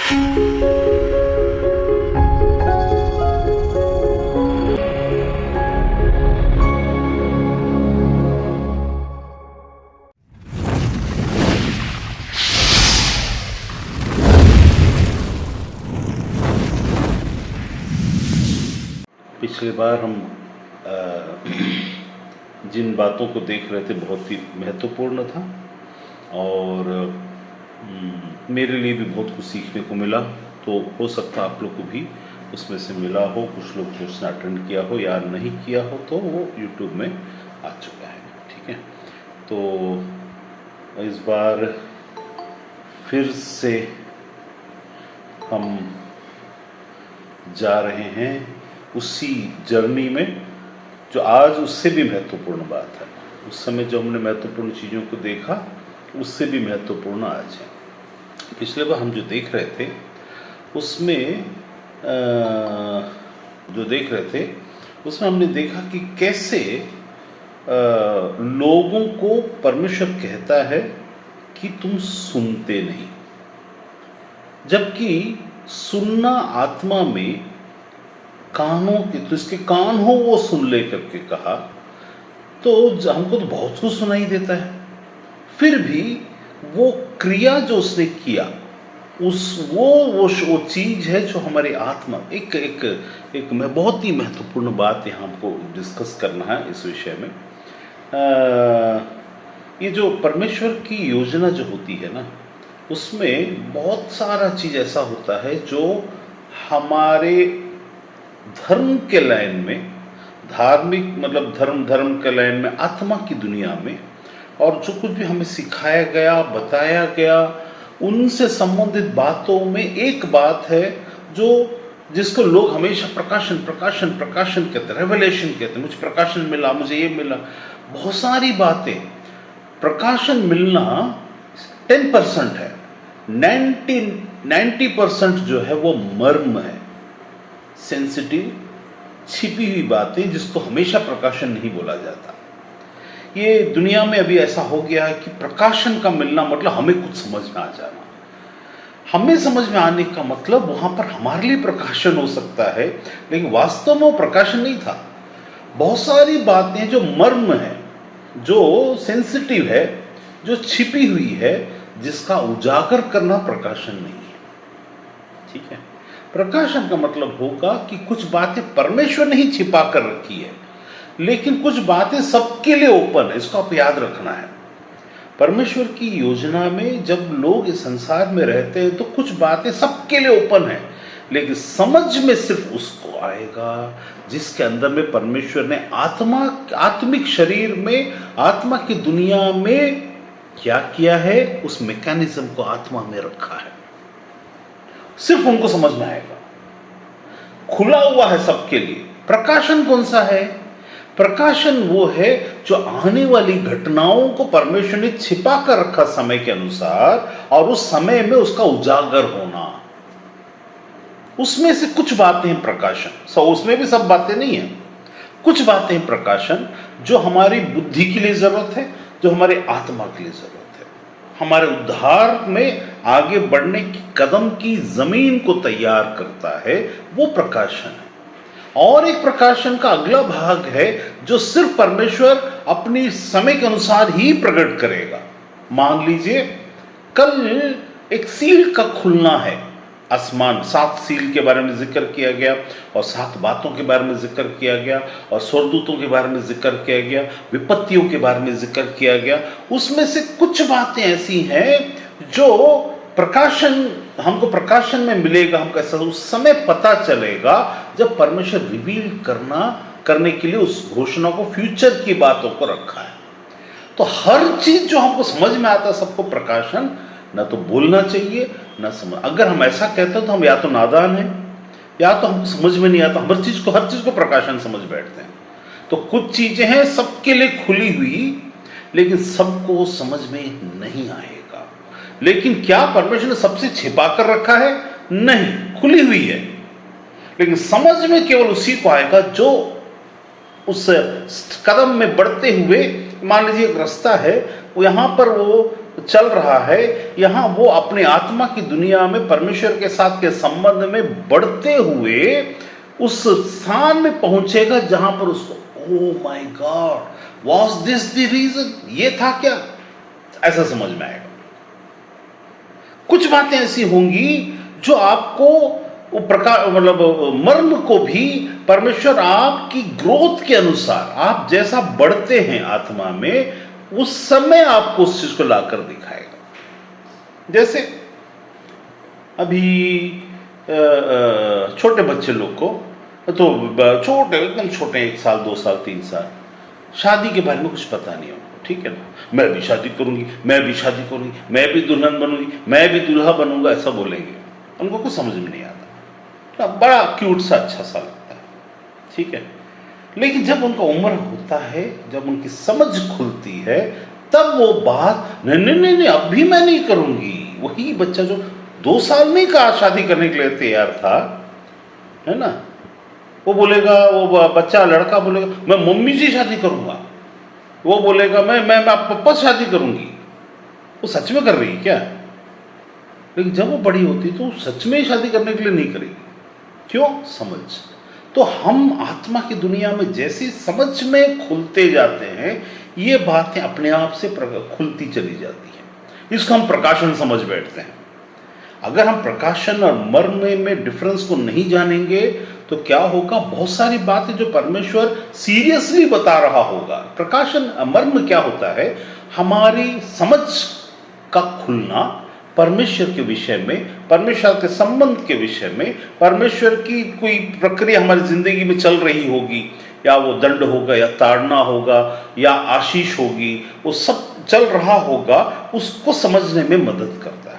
पिछले बार हम जिन बातों को देख रहे थे बहुत ही महत्वपूर्ण था और मेरे लिए भी बहुत कुछ सीखने को मिला। तो हो सकता है आप लोग को भी उसमें से मिला हो, कुछ लोग तो उसने अटेंड किया हो या नहीं किया हो, तो वो यूट्यूब में आ चुका है। ठीक है, तो इस बार फिर से हम जा रहे हैं उसी जर्नी में जो आज उससे भी महत्वपूर्ण बात है। उस समय जो हमने महत्वपूर्ण चीज़ों को देखा उससे भी महत्वपूर्ण आज है। पिछले बार हम जो देख रहे थे उसमें हमने देखा कि कैसे लोगों को परमेश्वर कहता है कि तुम सुनते नहीं, जबकि सुनना आत्मा में कानों के, तो इसके कान हो वो सुन ले करके कहा। तो हमको तो बहुत कुछ सुनाई देता है, फिर भी वो क्रिया जो उसने किया वो चीज है जो हमारी आत्मा एक बहुत ही महत्वपूर्ण बात यहाँ हमको डिस्कस करना है इस विषय में। ये जो परमेश्वर की योजना जो होती है ना, उसमें बहुत सारा चीज ऐसा होता है जो हमारे धर्म के लाइन में, धार्मिक मतलब धर्म के लाइन में, आत्मा की दुनिया में, और जो कुछ भी हमें सिखाया गया, बताया गया, उनसे संबंधित बातों में एक बात है जिसको लोग हमेशा प्रकाशन कहते हैं, रेवलेशन कहते हैं। मुझे प्रकाशन मिला, मुझे ये मिला। बहुत सारी बातें, प्रकाशन मिलना 10% है, 90% जो है वो मर्म है, सेंसिटिव, छिपी हुई बातें जिसको हमेशा प्रकाशन नहीं बोला जाता। ये दुनिया में अभी ऐसा हो गया है कि प्रकाशन का मिलना मतलब हमें कुछ समझ में आ जाना। हमें समझ में आने का मतलब वहां पर हमारे लिए प्रकाशन हो सकता है, लेकिन वास्तव में वो प्रकाशन नहीं था। बहुत सारी बातें जो मर्म है, जो सेंसिटिव है, जो छिपी हुई है, जिसका उजागर करना प्रकाशन नहीं है। ठीक है, प्रकाशन का मतलब होगा कि कुछ बातें परमेश्वर ने ही छिपा कर रखी है, लेकिन कुछ बातें सबके लिए ओपन है। इसको आप याद रखना है। परमेश्वर की योजना में जब लोग इस संसार में रहते हैं तो कुछ बातें सबके लिए ओपन है, लेकिन समझ में सिर्फ उसको आएगा जिसके अंदर में परमेश्वर ने आत्मिक शरीर में, आत्मा की दुनिया में क्या किया है, उस मैकेनिज्म को आत्मा में रखा है। सिर्फ उनको समझ में आएगा। खुला हुआ है सबके लिए। प्रकाशन कौन सा है? प्रकाशन वो है जो आने वाली घटनाओं को परमेश्वर ने छिपा कर रखा समय के अनुसार, और उस समय में उसका उजागर होना। उसमें से कुछ बातें हैं प्रकाशन, उसमें भी सब बातें नहीं है। कुछ बातें प्रकाशन जो हमारी बुद्धि के लिए जरूरत है, जो हमारे आत्मा के लिए जरूरत है, हमारे उद्धार में आगे बढ़ने की कदम की जमीन को तैयार करता है, वो प्रकाशन है। और एक प्रकाशन का अगला भाग है जो सिर्फ परमेश्वर अपनी समय के अनुसार ही प्रकट करेगा। मान लीजिए कल एक सील का खुलना है, आसमान, 7 सील के बारे में जिक्र किया गया, और 7 बातों के बारे में जिक्र किया गया, और स्वर्गदूतों के बारे में जिक्र किया गया, विपत्तियों के बारे में जिक्र किया गया। उसमें से कुछ बातें ऐसी हैं जो प्रकाशन, हमको प्रकाशन में मिलेगा। हम कैसा उस समय पता चलेगा जब परमेश्वर रिवील करने के लिए उस घोषणा को, फ्यूचर की बातों को रखा है। तो हर चीज जो हमको समझ में आता है, सबको प्रकाशन ना तो बोलना चाहिए ना समझ। अगर हम ऐसा कहते हैं तो हम या तो नादान हैं, या तो हमको समझ में नहीं आता। हर चीज को प्रकाशन समझ बैठते हैं। तो कुछ चीजें हैं सबके लिए खुली हुई, लेकिन सबको समझ में नहीं आएगा। लेकिन क्या परमेश्वर ने सबसे छिपा कर रखा है? नहीं, खुली हुई है, लेकिन समझ में केवल उसी को आएगा जो उस कदम में बढ़ते हुए, मान लीजिए एक रास्ता है, वो यहां पर वो चल रहा है, यहां वो अपने आत्मा की दुनिया में परमेश्वर के साथ के संबंध में बढ़ते हुए उस स्थान में पहुंचेगा जहां पर उसको, oh my God, was this the reason, ये था क्या, ऐसा समझ में आएगा। कुछ बातें ऐसी होंगी जो आपको वो प्रकार मतलब मर्म को भी परमेश्वर आपकी ग्रोथ के अनुसार, आप जैसा बढ़ते हैं आत्मा में, उस समय आपको उस चीज को लाकर दिखाएगा। जैसे अभी छोटे बच्चे लोग को, तो छोटे एकदम छोटे, 1 साल 2 साल 3 साल, शादी के बारे में कुछ पता नहीं उनको, ठीक है ना, मैं भी शादी करूंगी, मैं भी शादी करूंगी, मैं भी दुल्हन बनूंगी, मैं भी दूल्हा बनूंगा, ऐसा बोलेंगे, उनको कुछ समझ में नहीं आता, बड़ा क्यूट सा अच्छा सा लगता है, ठीक है। लेकिन जब उनका उम्र होता है, जब उनकी समझ खुलती है, तब वो बात, नहीं नहीं नहीं नहीं अब भी मैं नहीं करूंगी। वही बच्चा जो 2 साल नहीं कहा शादी करने के लिए तैयार था, है ना, वो बोलेगा, वो बच्चा लड़का बोलेगा मैं मम्मी से शादी करूंगा, वो बोलेगा मैं पापा से शादी करूंगी। वो सच में कर रही है क्या? लेकिन जब वो बड़ी होती तो सच में ही शादी करने के लिए नहीं करेगी। क्यों? समझ। तो हम आत्मा की दुनिया में जैसी समझ में खुलते जाते हैं, ये बातें अपने आप से खुलती चली जाती हैं। इसको हम प्रकाशन समझ बैठते हैं। अगर हम प्रकाशन और मर्म में डिफरेंस को नहीं जानेंगे तो क्या होगा, बहुत सारी बातें जो परमेश्वर सीरियसली बता रहा होगा। प्रकाशन मर्म क्या होता है? हमारी समझ का खुलना परमेश्वर के विषय में, परमेश्वर के संबंध के विषय में, परमेश्वर की कोई प्रक्रिया हमारी जिंदगी में चल रही होगी, या वो दंड होगा या ताड़ना होगा या आशीष होगी, वो सब चल रहा होगा, उसको समझने में मदद करता है।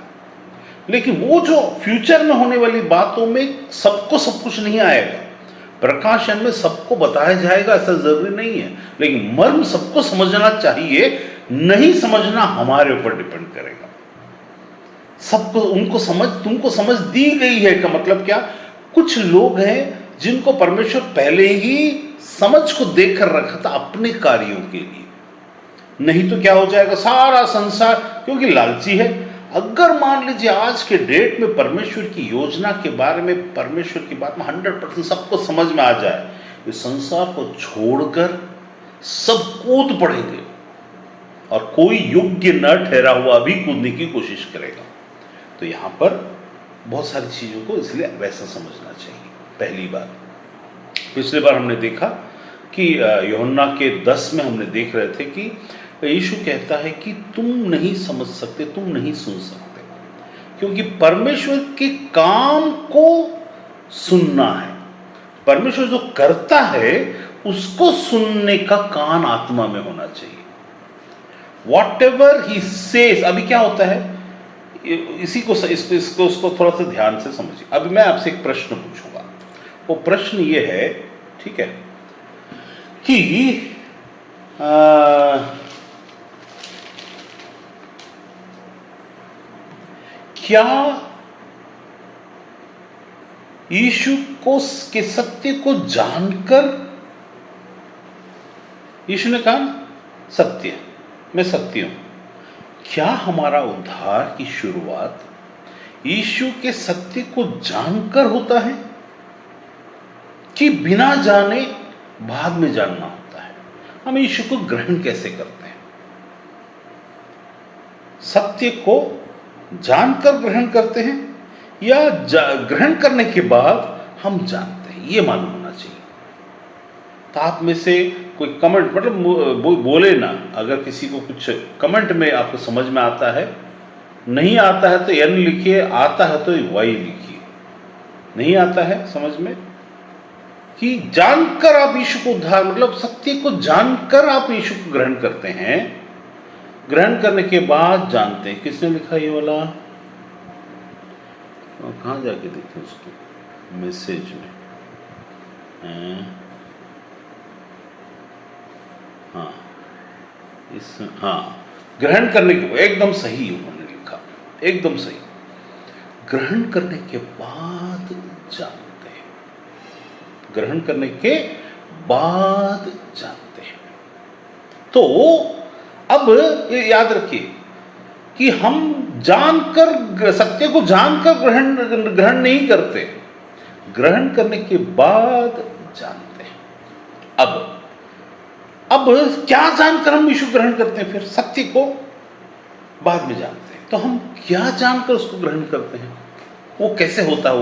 लेकिन वो जो फ्यूचर में होने वाली बातों में सबको सब कुछ नहीं आएगा। प्रकाशन में सबको बताया जाएगा ऐसा जरूरी नहीं है, लेकिन मर्म सबको समझना चाहिए। नहीं समझना हमारे ऊपर डिपेंड करेगा। सबको उनको समझ, तुमको समझ दी गई है का मतलब क्या? कुछ लोग हैं जिनको परमेश्वर पहले ही समझ को देकर रखा था अपने कार्यों के लिए। नहीं तो क्या हो जाएगा, सारा संसार क्योंकि लालची है। अगर मान लीजिए आज के डेट में परमेश्वर की योजना के बारे में, परमेश्वर की बात में 100% सबको समझ में आ जाए, इस संसार को छोड़कर सब कूद पड़ेंगे और कोई योग्य न ठहरा हुआ भी कूदने की कोशिश करेगा। तो यहां पर बहुत सारी चीजों को इसलिए वैसा समझना चाहिए। पहली बात, पिछले बार हमने देखा कि यूहन्ना के 10 में हमने देख रहे थे कि यीशु कहता है कि तुम नहीं समझ सकते, तुम नहीं सुन सकते, क्योंकि परमेश्वर के काम को सुनना है। परमेश्वर जो करता है उसको सुनने का कान आत्मा में होना चाहिए। वॉट एवर ही सेज, अभी क्या होता है, इसी को इसको उसको थोड़ा सा ध्यान से समझिए। अभी मैं आपसे एक प्रश्न पूछूंगा। वो प्रश्न ये है, ठीक है, कि क्या यीशु को के सत्य को जानकर, यीशु ने कहा सत्य, मैं सत्य हूं, क्या हमारा उद्धार की शुरुआत यीशु के सत्य को जानकर होता है कि बिना जाने बाद में जानना होता है? हम यीशु को ग्रहण कैसे करते हैं? सत्य को जानकर ग्रहण करते हैं या ग्रहण करने के बाद हम जानते हैं? ये मालूम होना चाहिए। तो आप में से कोई कमेंट, मतलब बोले ना, अगर किसी को कुछ कमेंट में आपको समझ में आता है, नहीं आता है तो एन लिखिए, आता है तो वाई लिखिए। नहीं आता है समझ में, कि जानकर आप यीशु को उद्धार, मतलब सत्य को जानकर आप यीशु को ग्रहण करते हैं, ग्रहण करने के बाद जानते हैं। किसने लिखा ये वाला? कहाँ जाके देखें उसको, मैसेज में, हाँ हाँ, ग्रहण करने के, एकदम सही उन्होंने लिखा, एकदम सही। ग्रहण करने के बाद जानते हैं, ग्रहण करने के बाद जानते हैं। तो अब ये याद रखिए कि हम जानकर, सत्य को जानकर ग्रहण नहीं करते, ग्रहण करने के बाद जानते हैं। अब क्या जानकर हम यीशु ग्रहण करते हैं? फिर सत्य को बाद में जानते हैं। तो हम क्या जानकर उसको ग्रहण करते हैं? वो कैसे होता है?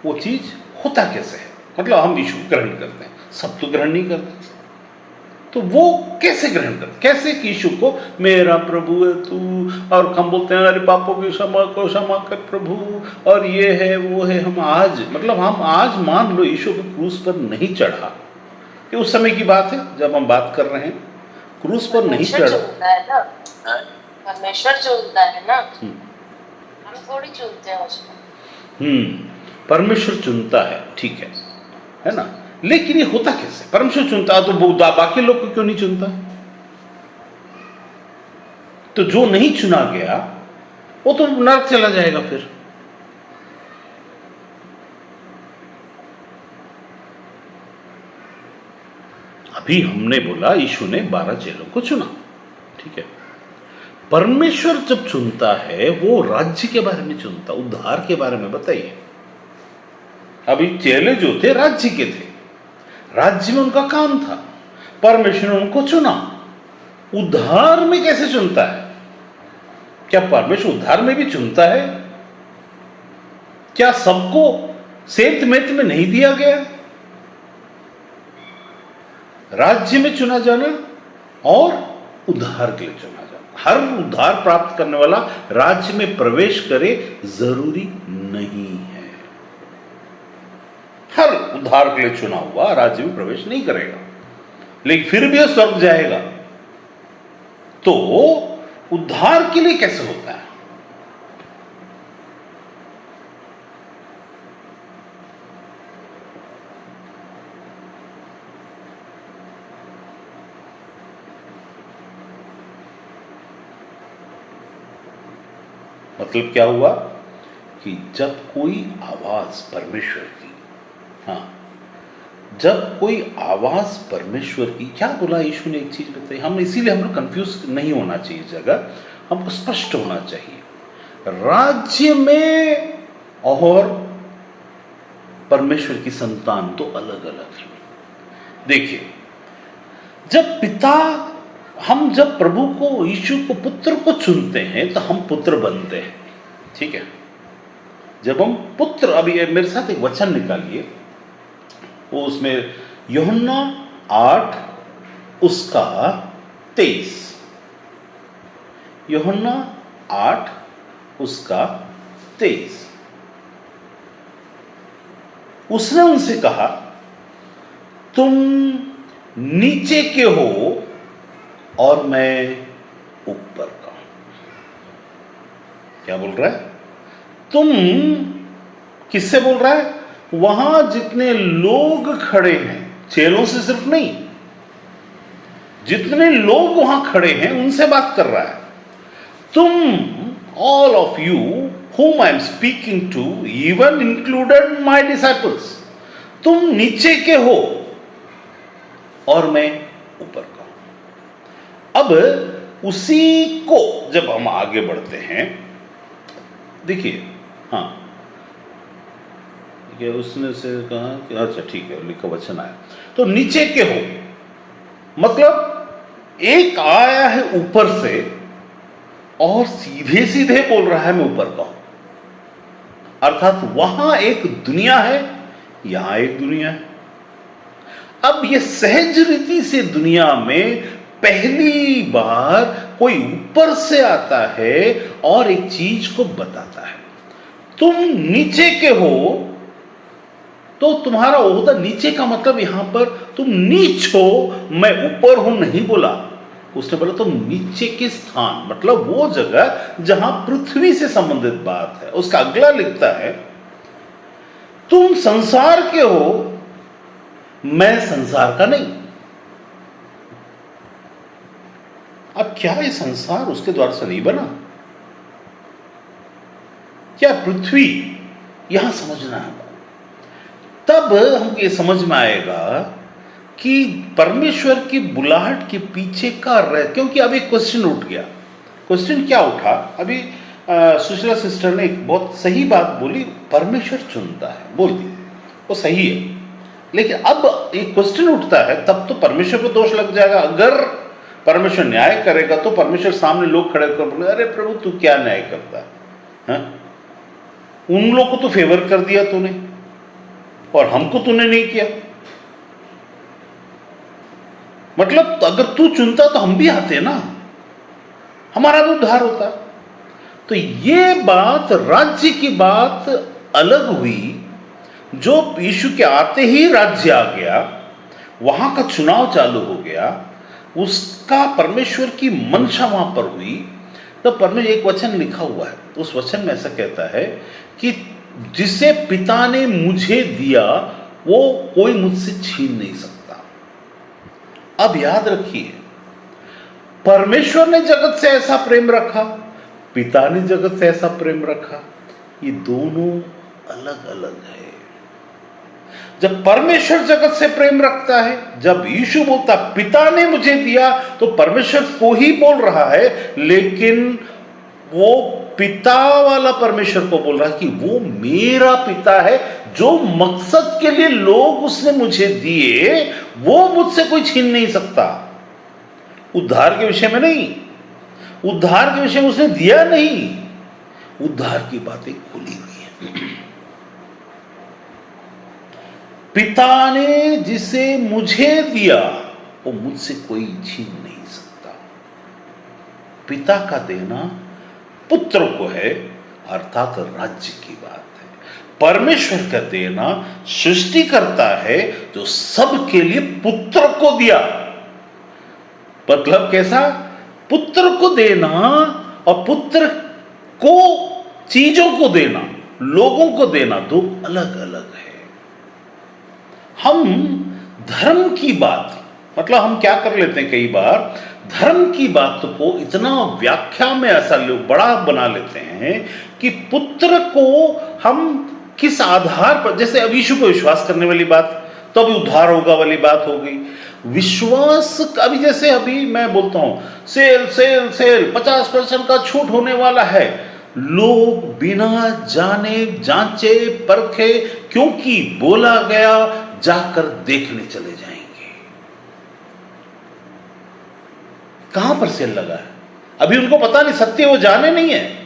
वो चीज होता कैसे है? मतलब हम यीशु को ग्रहण करते हैं, सब तो ग्रहण नहीं करते, तो वो कैसे ग्रहण करते? कैसे कि यीशु को मेरा प्रभु है तू, और हम बोलते हैं अरे पापों की क्षमा कर प्रभु, और ये है वो है। हम आज मान लो यीशु को क्रूस पर नहीं चढ़ा, कि उस समय की बात है जब हम बात कर रहे हैं, क्रूस पर नहीं चढ़ा। परमेश्वर चुनता है ना, हम थोड़ी चुनते हैं उसको। परमेश्वर चुनता है, ठीक है ना? लेकिन ये होता कैसे? परमेश्वर चुनता तो बाकी लोग को क्यों नहीं चुनता? तो जो नहीं चुना गया वो तो नरक चला जाएगा। फिर अभी हमने बोला यीशु ने 12 चेलों को चुना, ठीक है। परमेश्वर जब चुनता है वो राज्य के बारे में चुनता, उद्धार के बारे में बताइए। अभी चेले जो थे राज्य के थे, राज्य में उनका काम था, परमेश्वर ने उनको चुना। उद्धार में कैसे चुनता है? क्या परमेश्वर उद्धार में भी चुनता है? क्या सबको सेंत मेत में नहीं दिया गया? राज्य में चुना जाना और उद्धार के लिए चुना जाना। हर उद्धार प्राप्त करने वाला राज्य में प्रवेश करे जरूरी नहीं है। हर उद्धार के लिए चुना हुआ राज्य में प्रवेश नहीं करेगा, लेकिन फिर भी स्वर्ग जाएगा। तो उद्धार के लिए कैसे होता है? मतलब क्या हुआ कि जब कोई आवाज परमेश्वर की, जब कोई आवाज परमेश्वर की, क्या बोला यीशु ने? एक चीज बताई, हम इसीलिए हम लोग कंफ्यूज नहीं होना चाहिए, जगह हमको स्पष्ट होना चाहिए। राज्य में और परमेश्वर की संतान तो अलग अलग है। देखिए, जब प्रभु को, यीशु को, पुत्र को चुनते हैं तो हम पुत्र बनते हैं, ठीक है। जब हम पुत्र, अभी मेरे साथ एक वचन निकालिए, वो उसमें यूहन्ना 8 उसका 23, यूहन्ना 8 उसका 23, उसने उनसे कहा तुम नीचे के हो और मैं ऊपर का हूं। क्या बोल रहा है? तुम किससे बोल रहा है? वहां जितने लोग खड़े हैं, चेलों से सिर्फ नहीं, जितने लोग वहां खड़े हैं उनसे बात कर रहा है। तुम, all of you whom I am speaking to, even included my disciples, तुम नीचे के हो और मैं ऊपर का हूं। अब उसी को जब हम आगे बढ़ते हैं, देखिए, उसने से कहा कि अच्छा ठीक है, लिखा वचन आया, तो नीचे के हो मतलब एक आया है ऊपर से और सीधे सीधे बोल रहा है मैं ऊपर का हूं। अर्थात वहां एक दुनिया है, यहां एक दुनिया है। अब यह सहज रीति से दुनिया में पहली बार कोई ऊपर से आता है और एक चीज को बताता है। तुम नीचे के हो तो तुम्हारा ओहदा नीचे का मतलब यहां पर तुम नीच हो, मैं ऊपर हूं नहीं बोला। उसने बोला तुम नीचे के स्थान, मतलब वो जगह जहां पृथ्वी से संबंधित बात है। उसका अगला लिखता है तुम संसार के हो, मैं संसार का नहीं। अब क्या ये संसार उसके द्वारा से नहीं बना? क्या पृथ्वी, यहां समझना है। तब हमको ये समझ में आएगा कि परमेश्वर की बुलाहट के पीछे का क्योंकि अब एक क्वेश्चन उठ गया। क्वेश्चन क्या उठा? अभी सुशीला सिस्टर ने एक बहुत सही बात बोली, परमेश्वर चुनता है, बोल दी, वो सही है। लेकिन अब एक क्वेश्चन उठता है, तब तो परमेश्वर को दोष लग जाएगा। अगर परमेश्वर न्याय करेगा तो परमेश्वर सामने लोग खड़े होकर बोले, अरे प्रभु तू क्या न्याय करता है? उन लोग को तो फेवर कर दिया तूने और हमको तूने नहीं किया। मतलब अगर तू चुनता तो हम भी आते ना, हमारा भी उद्धार होता। तो ये बात, राज्य की बात अलग हुई। जो यीशु के आते ही राज्य आ गया, वहां का चुनाव चालू हो गया, उसका परमेश्वर की मंशा वहां पर हुई। तो परमेश्वर, एक वचन लिखा हुआ है, उस वचन में ऐसा कहता है कि जिसे पिता ने मुझे दिया वो कोई मुझसे छीन नहीं सकता। अब याद रखिए, परमेश्वर ने जगत से ऐसा प्रेम रखा, पिता ने जगत से ऐसा प्रेम रखा, ये दोनों अलग अलग है। जब परमेश्वर जगत से प्रेम रखता है, जब यीशु बोलता पिता ने मुझे दिया, तो परमेश्वर को ही बोल रहा है, लेकिन वो पिता वाला परमेश्वर को बोल रहा है कि वो मेरा पिता है। जो मकसद के लिए लोग उसने मुझे दिए वो मुझसे कोई छीन नहीं सकता। उद्धार के विषय में नहीं, उद्धार के विषय में उसने दिया नहीं, उद्धार की बातें खुली हुई है। पिता ने जिसे मुझे दिया वो मुझसे कोई छीन नहीं सकता। पिता का देना पुत्र को है, अर्थात राज्य की बात है। परमेश्वर का देना सृष्टि करता है, जो सबके लिए पुत्र को दिया। मतलब कैसा? पुत्र को देना और पुत्र को चीजों को देना, लोगों को देना, दो अलग अलग है। हम धर्म की बात, मतलब हम क्या कर लेते हैं, कई बार धर्म की बात को इतना व्याख्या में ऐसा लोग बड़ा बना लेते हैं कि पुत्र को हम किस आधार पर, जैसे अब यीशु को विश्वास करने वाली बात, तो अभी उद्धार होगा वाली बात हो गई। विश्वास अभी, जैसे अभी मैं बोलता हूं सेल सेल सेल 50% का छूट होने वाला है, लोग बिना जाने जांचे परखे, क्योंकि बोला गया, जाकर देखने चले जाएंगे। कहां पर सेल लगा है? अभी उनको पता नहीं, सत्य वो जाने नहीं है।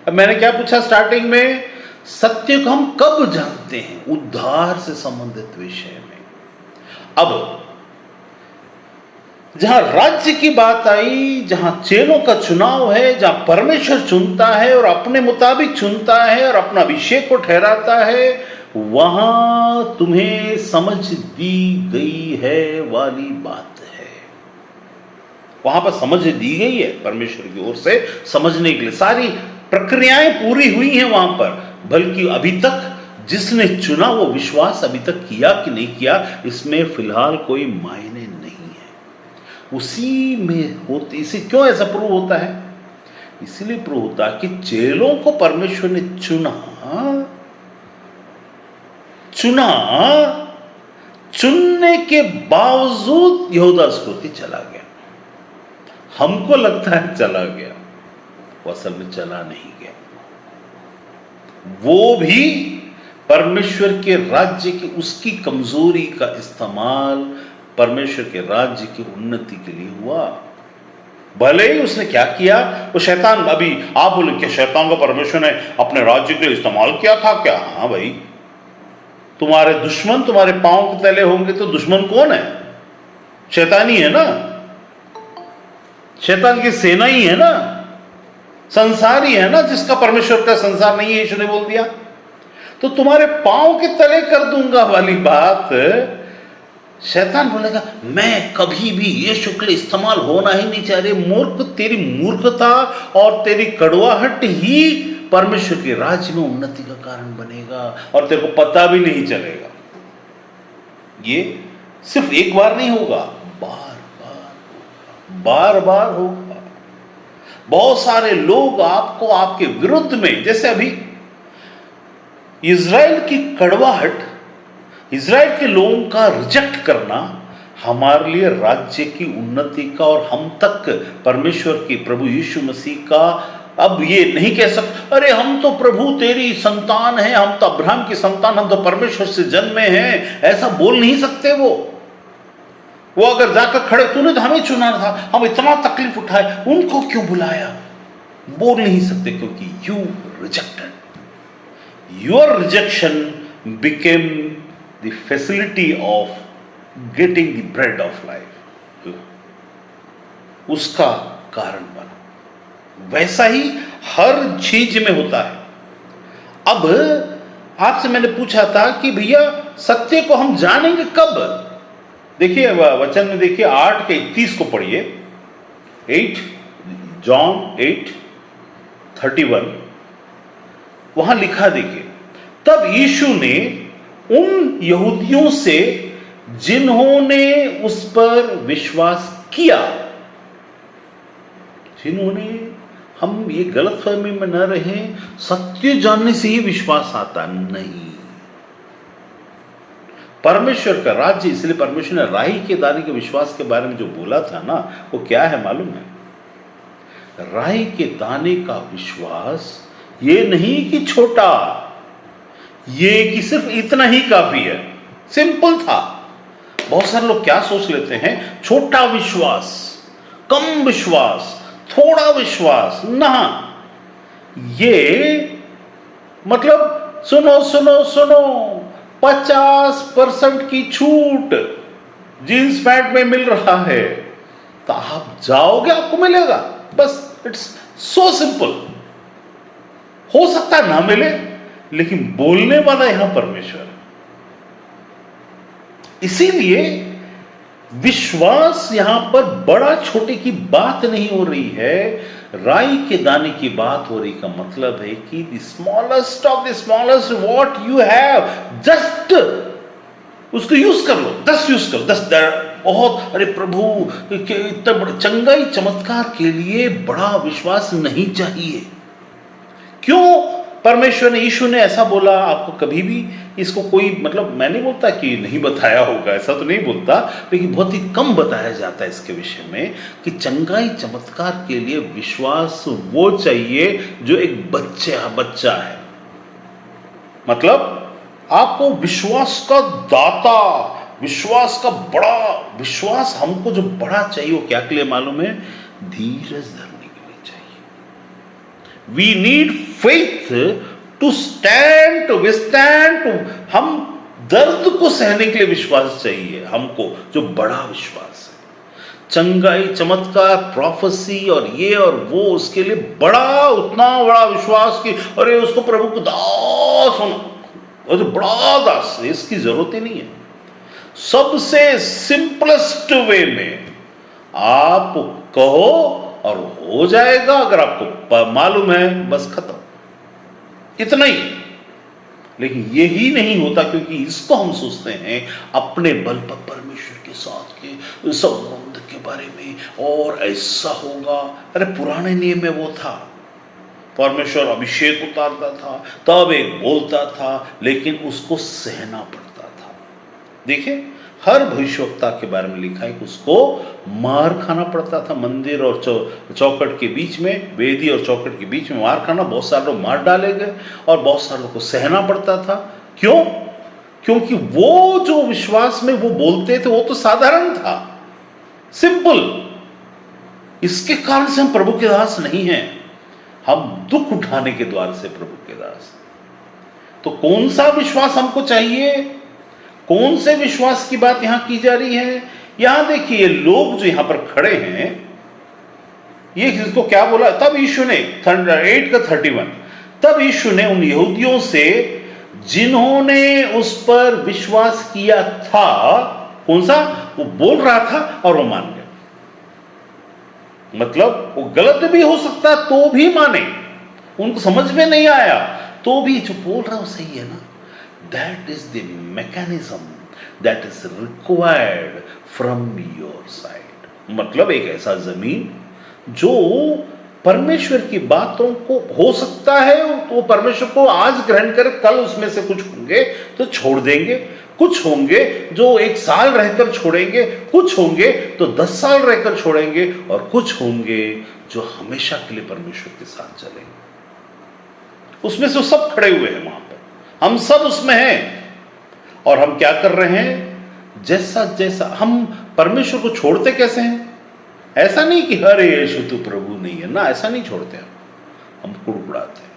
अब मैंने क्या पूछा स्टार्टिंग में, सत्य को हम कब जानते हैं? उद्धार से संबंधित विषय में। अब जहां राज्य की बात आई, जहां चेलों का चुनाव है, जहां परमेश्वर चुनता है और अपने मुताबिक चुनता है और अपना अभिषेक को ठहराता है, वहां तुम्हें समझ दी गई है वाली बात है। वहां पर समझ दी गई है परमेश्वर की ओर से, समझने के लिए सारी प्रक्रियाएं पूरी हुई हैं वहां पर। बल्कि अभी तक जिसने चुना वो विश्वास अभी तक किया कि नहीं किया, इसमें फिलहाल कोई मायने नहीं है। उसी में होती, इसे क्यों ऐसा प्रूव होता है? इसलिए प्रूव होता है कि चेलों को परमेश्वर ने चुनने के बावजूद यहूदा इस्करियोती चला गया। हमको लगता है चला गया, वो असल में चला नहीं गया। वो भी परमेश्वर के राज्य की, उसकी कमजोरी का इस्तेमाल परमेश्वर के राज्य की उन्नति के लिए हुआ। भले ही उसने क्या किया, वो शैतान, अभी आप बोले क्या शैतान को परमेश्वर ने अपने राज्य के लिए इस्तेमाल किया था क्या? हाँ भाई, तुम्हारे दुश्मन तुम्हारे पांव के तले होंगे तो दुश्मन कौन है? शैतान ही है ना, शैतान की सेना ही है ना, संसार ही है ना, जिसका परमेश्वर का संसार नहीं है, यीशु ने बोल दिया। तो तुम्हारे पांव के तले कर दूंगा वाली बात, शैतान बोलेगा मैं कभी भी यीशु के लिए इस्तेमाल होना ही नहीं चाह रही। मूर्ख, तेरी मूर्खता और तेरी कड़वाहट ही परमेश्वर के राज्य में उन्नति का कारण बनेगा और तेरे को पता भी नहीं चलेगा। ये सिर्फ एक बार नहीं होगा, बार बार होगा। बहुत सारे लोग आपको आपके विरुद्ध में, जैसे अभी इजराइल की कड़वाहट, इजराइल के लोगों का रिजेक्ट करना हमारे लिए राज्य की उन्नति का और हम तक परमेश्वर की प्रभु यीशु मसीह का, अब ये नहीं कह सकते अरे हम तो प्रभु तेरी संतान हैं, हम तो अब्राहम की संतान, हम तो परमेश्वर से जन्मे हैं, ऐसा बोल नहीं सकते। वो अगर जाकर खड़े, तूने तो हमें चुना था, हम इतना तकलीफ उठाए, उनको क्यों बुलाया, बोल नहीं सकते, क्योंकि you rejected, your rejection became the facility of getting the bread of life, उसका कारण बना। वैसा ही हर चीज में होता है। अब आपसे मैंने पूछा था कि भैया सत्य को हम जानेंगे कब? देखिए वचन में देखिए 8:31 को पढ़िए, 8 जॉन 8:31, वहां लिखा देखिए, तब यीशु ने उन यहूदियों से जिन्होंने उस पर विश्वास किया, जिन्होंने, हम ये गलतफहमी में न रहें, सत्य जानने से ही विश्वास आता नहीं। परमेश्वर का राज्य, इसलिए परमेश्वर ने राई के दाने के विश्वास के बारे में जो बोला था ना, वो क्या है मालूम है? राई के दाने का विश्वास ये नहीं कि छोटा, ये कि सिर्फ इतना ही काफी है, सिंपल था। बहुत सारे लोग क्या सोच लेते हैं, छोटा विश्वास, कम विश्वास, थोड़ा विश्वास, ना, ये मतलब सुनो सुनो सुनो, 50% की छूट जींस पैंट में मिल रहा है, तो आप जाओगे आपको मिलेगा, बस, इट्स सो सिंपल। हो सकता है ना मिले, लेकिन बोलने वाला यहां परमेश्वर है। इसीलिए विश्वास यहां पर बड़ा छोटे की बात नहीं हो रही है, राई के दाने की बात हो रही। का मतलब है कि the smallest of the smallest what you have, just उसको यूज कर लो, 10 यूज करो, 10 बहुत, अरे प्रभु इतना बड़ा चंगाई चमत्कार के लिए बड़ा विश्वास नहीं चाहिए। क्यों परमेश्वर ने, यीशु ने ऐसा बोला? आपको कभी भी इसको कोई, मतलब मैं नहीं बोलता कि नहीं बताया होगा, ऐसा तो नहीं बोलता, लेकिन बहुत ही कम बताया जाता है इसके विषय में कि चंगाई चमत्कार के लिए विश्वास वो चाहिए जो एक बच्चा है। मतलब आपको विश्वास का दाता, विश्वास का बड़ा विश्वास हमको जो बड़ा चाहिए, वो क्या के लिए मालूम है? धीरज धरने के लिए चाहिए। We need faith to stand, to withstand, हम दर्द को सहने के लिए विश्वास चाहिए हमको, जो बड़ा विश्वास है। चंगाई चमत्कार, प्रोफेसी और ये और वो, उसके लिए बड़ा, उतना बड़ा विश्वास कि अरे उसको प्रभु को दास होना, और जो बड़ा दास, इसकी जरूरत ही नहीं है। सबसे सिंपलेस्ट वे में आप कहो और हो जाएगा, अगर आपको मालूम है, बस खत्म, इतना ही। लेकिन यही नहीं होता, क्योंकि इसको हम सोचते हैं अपने बल पर परमेश्वर के साथ के संबंध के बारे में, और ऐसा होगा। अरे पुराने नियम में वो था, परमेश्वर अभिषेक उतारता था, तब एक बोलता था, लेकिन उसको सहना पड़ता था। देखिए हर भविष्यवक्ता के बारे में लिखा है कि उसको मार खाना पड़ता था। मंदिर और चौखट के बीच में, वेदी और चौखट के बीच में मार खाना, बहुत सारे लोग मार डाले गए और बहुत सारे लोग को सहना पड़ता था। क्यों? क्योंकि वो जो विश्वास में वो बोलते थे वो तो साधारण था, सिंपल। इसके कारण से हम प्रभु के दास नहीं हैं, हम दुख उठाने के द्वार से प्रभु के दास। तो कौन सा विश्वास हमको चाहिए? कौन से विश्वास की बात यहां की जा रही है? यहां देखिए लोग जो यहां पर खड़े हैं, ये किसको क्या बोला? तब यीशु ने 8:31, तब यीशु ने उन यहूदियों से जिन्होंने उस पर विश्वास किया था, कौन सा? वो बोल रहा था और वो मान गए। मतलब वो गलत भी हो सकता तो भी माने, उनको समझ में नहीं आया तो भी जो बोल रहा वो सही है ना। That is the mechanism that is required from your side. मतलब एक ऐसा जमीन जो परमेश्वर की बातों को, हो सकता है तो परमेश्वर को आज ग्रहण कर, कल उसमें से कुछ होंगे तो छोड़ देंगे। कुछ होंगे जो 1 साल रहकर छोड़ेंगे, कुछ होंगे तो 10 साल रहकर छोड़ेंगे, और कुछ होंगे जो हमेशा के लिए परमेश्वर के साथ चलेंगे। उसमें से सब खड़े हुए हैं वहां पर, हम सब उसमें हैं। और हम क्या कर रहे हैं? जैसा जैसा हम परमेश्वर को छोड़ते कैसे हैं? ऐसा नहीं कि अरे यीशु तो प्रभु नहीं है ना, ऐसा नहीं छोड़ते हम कुड़कुड़ाते हैं।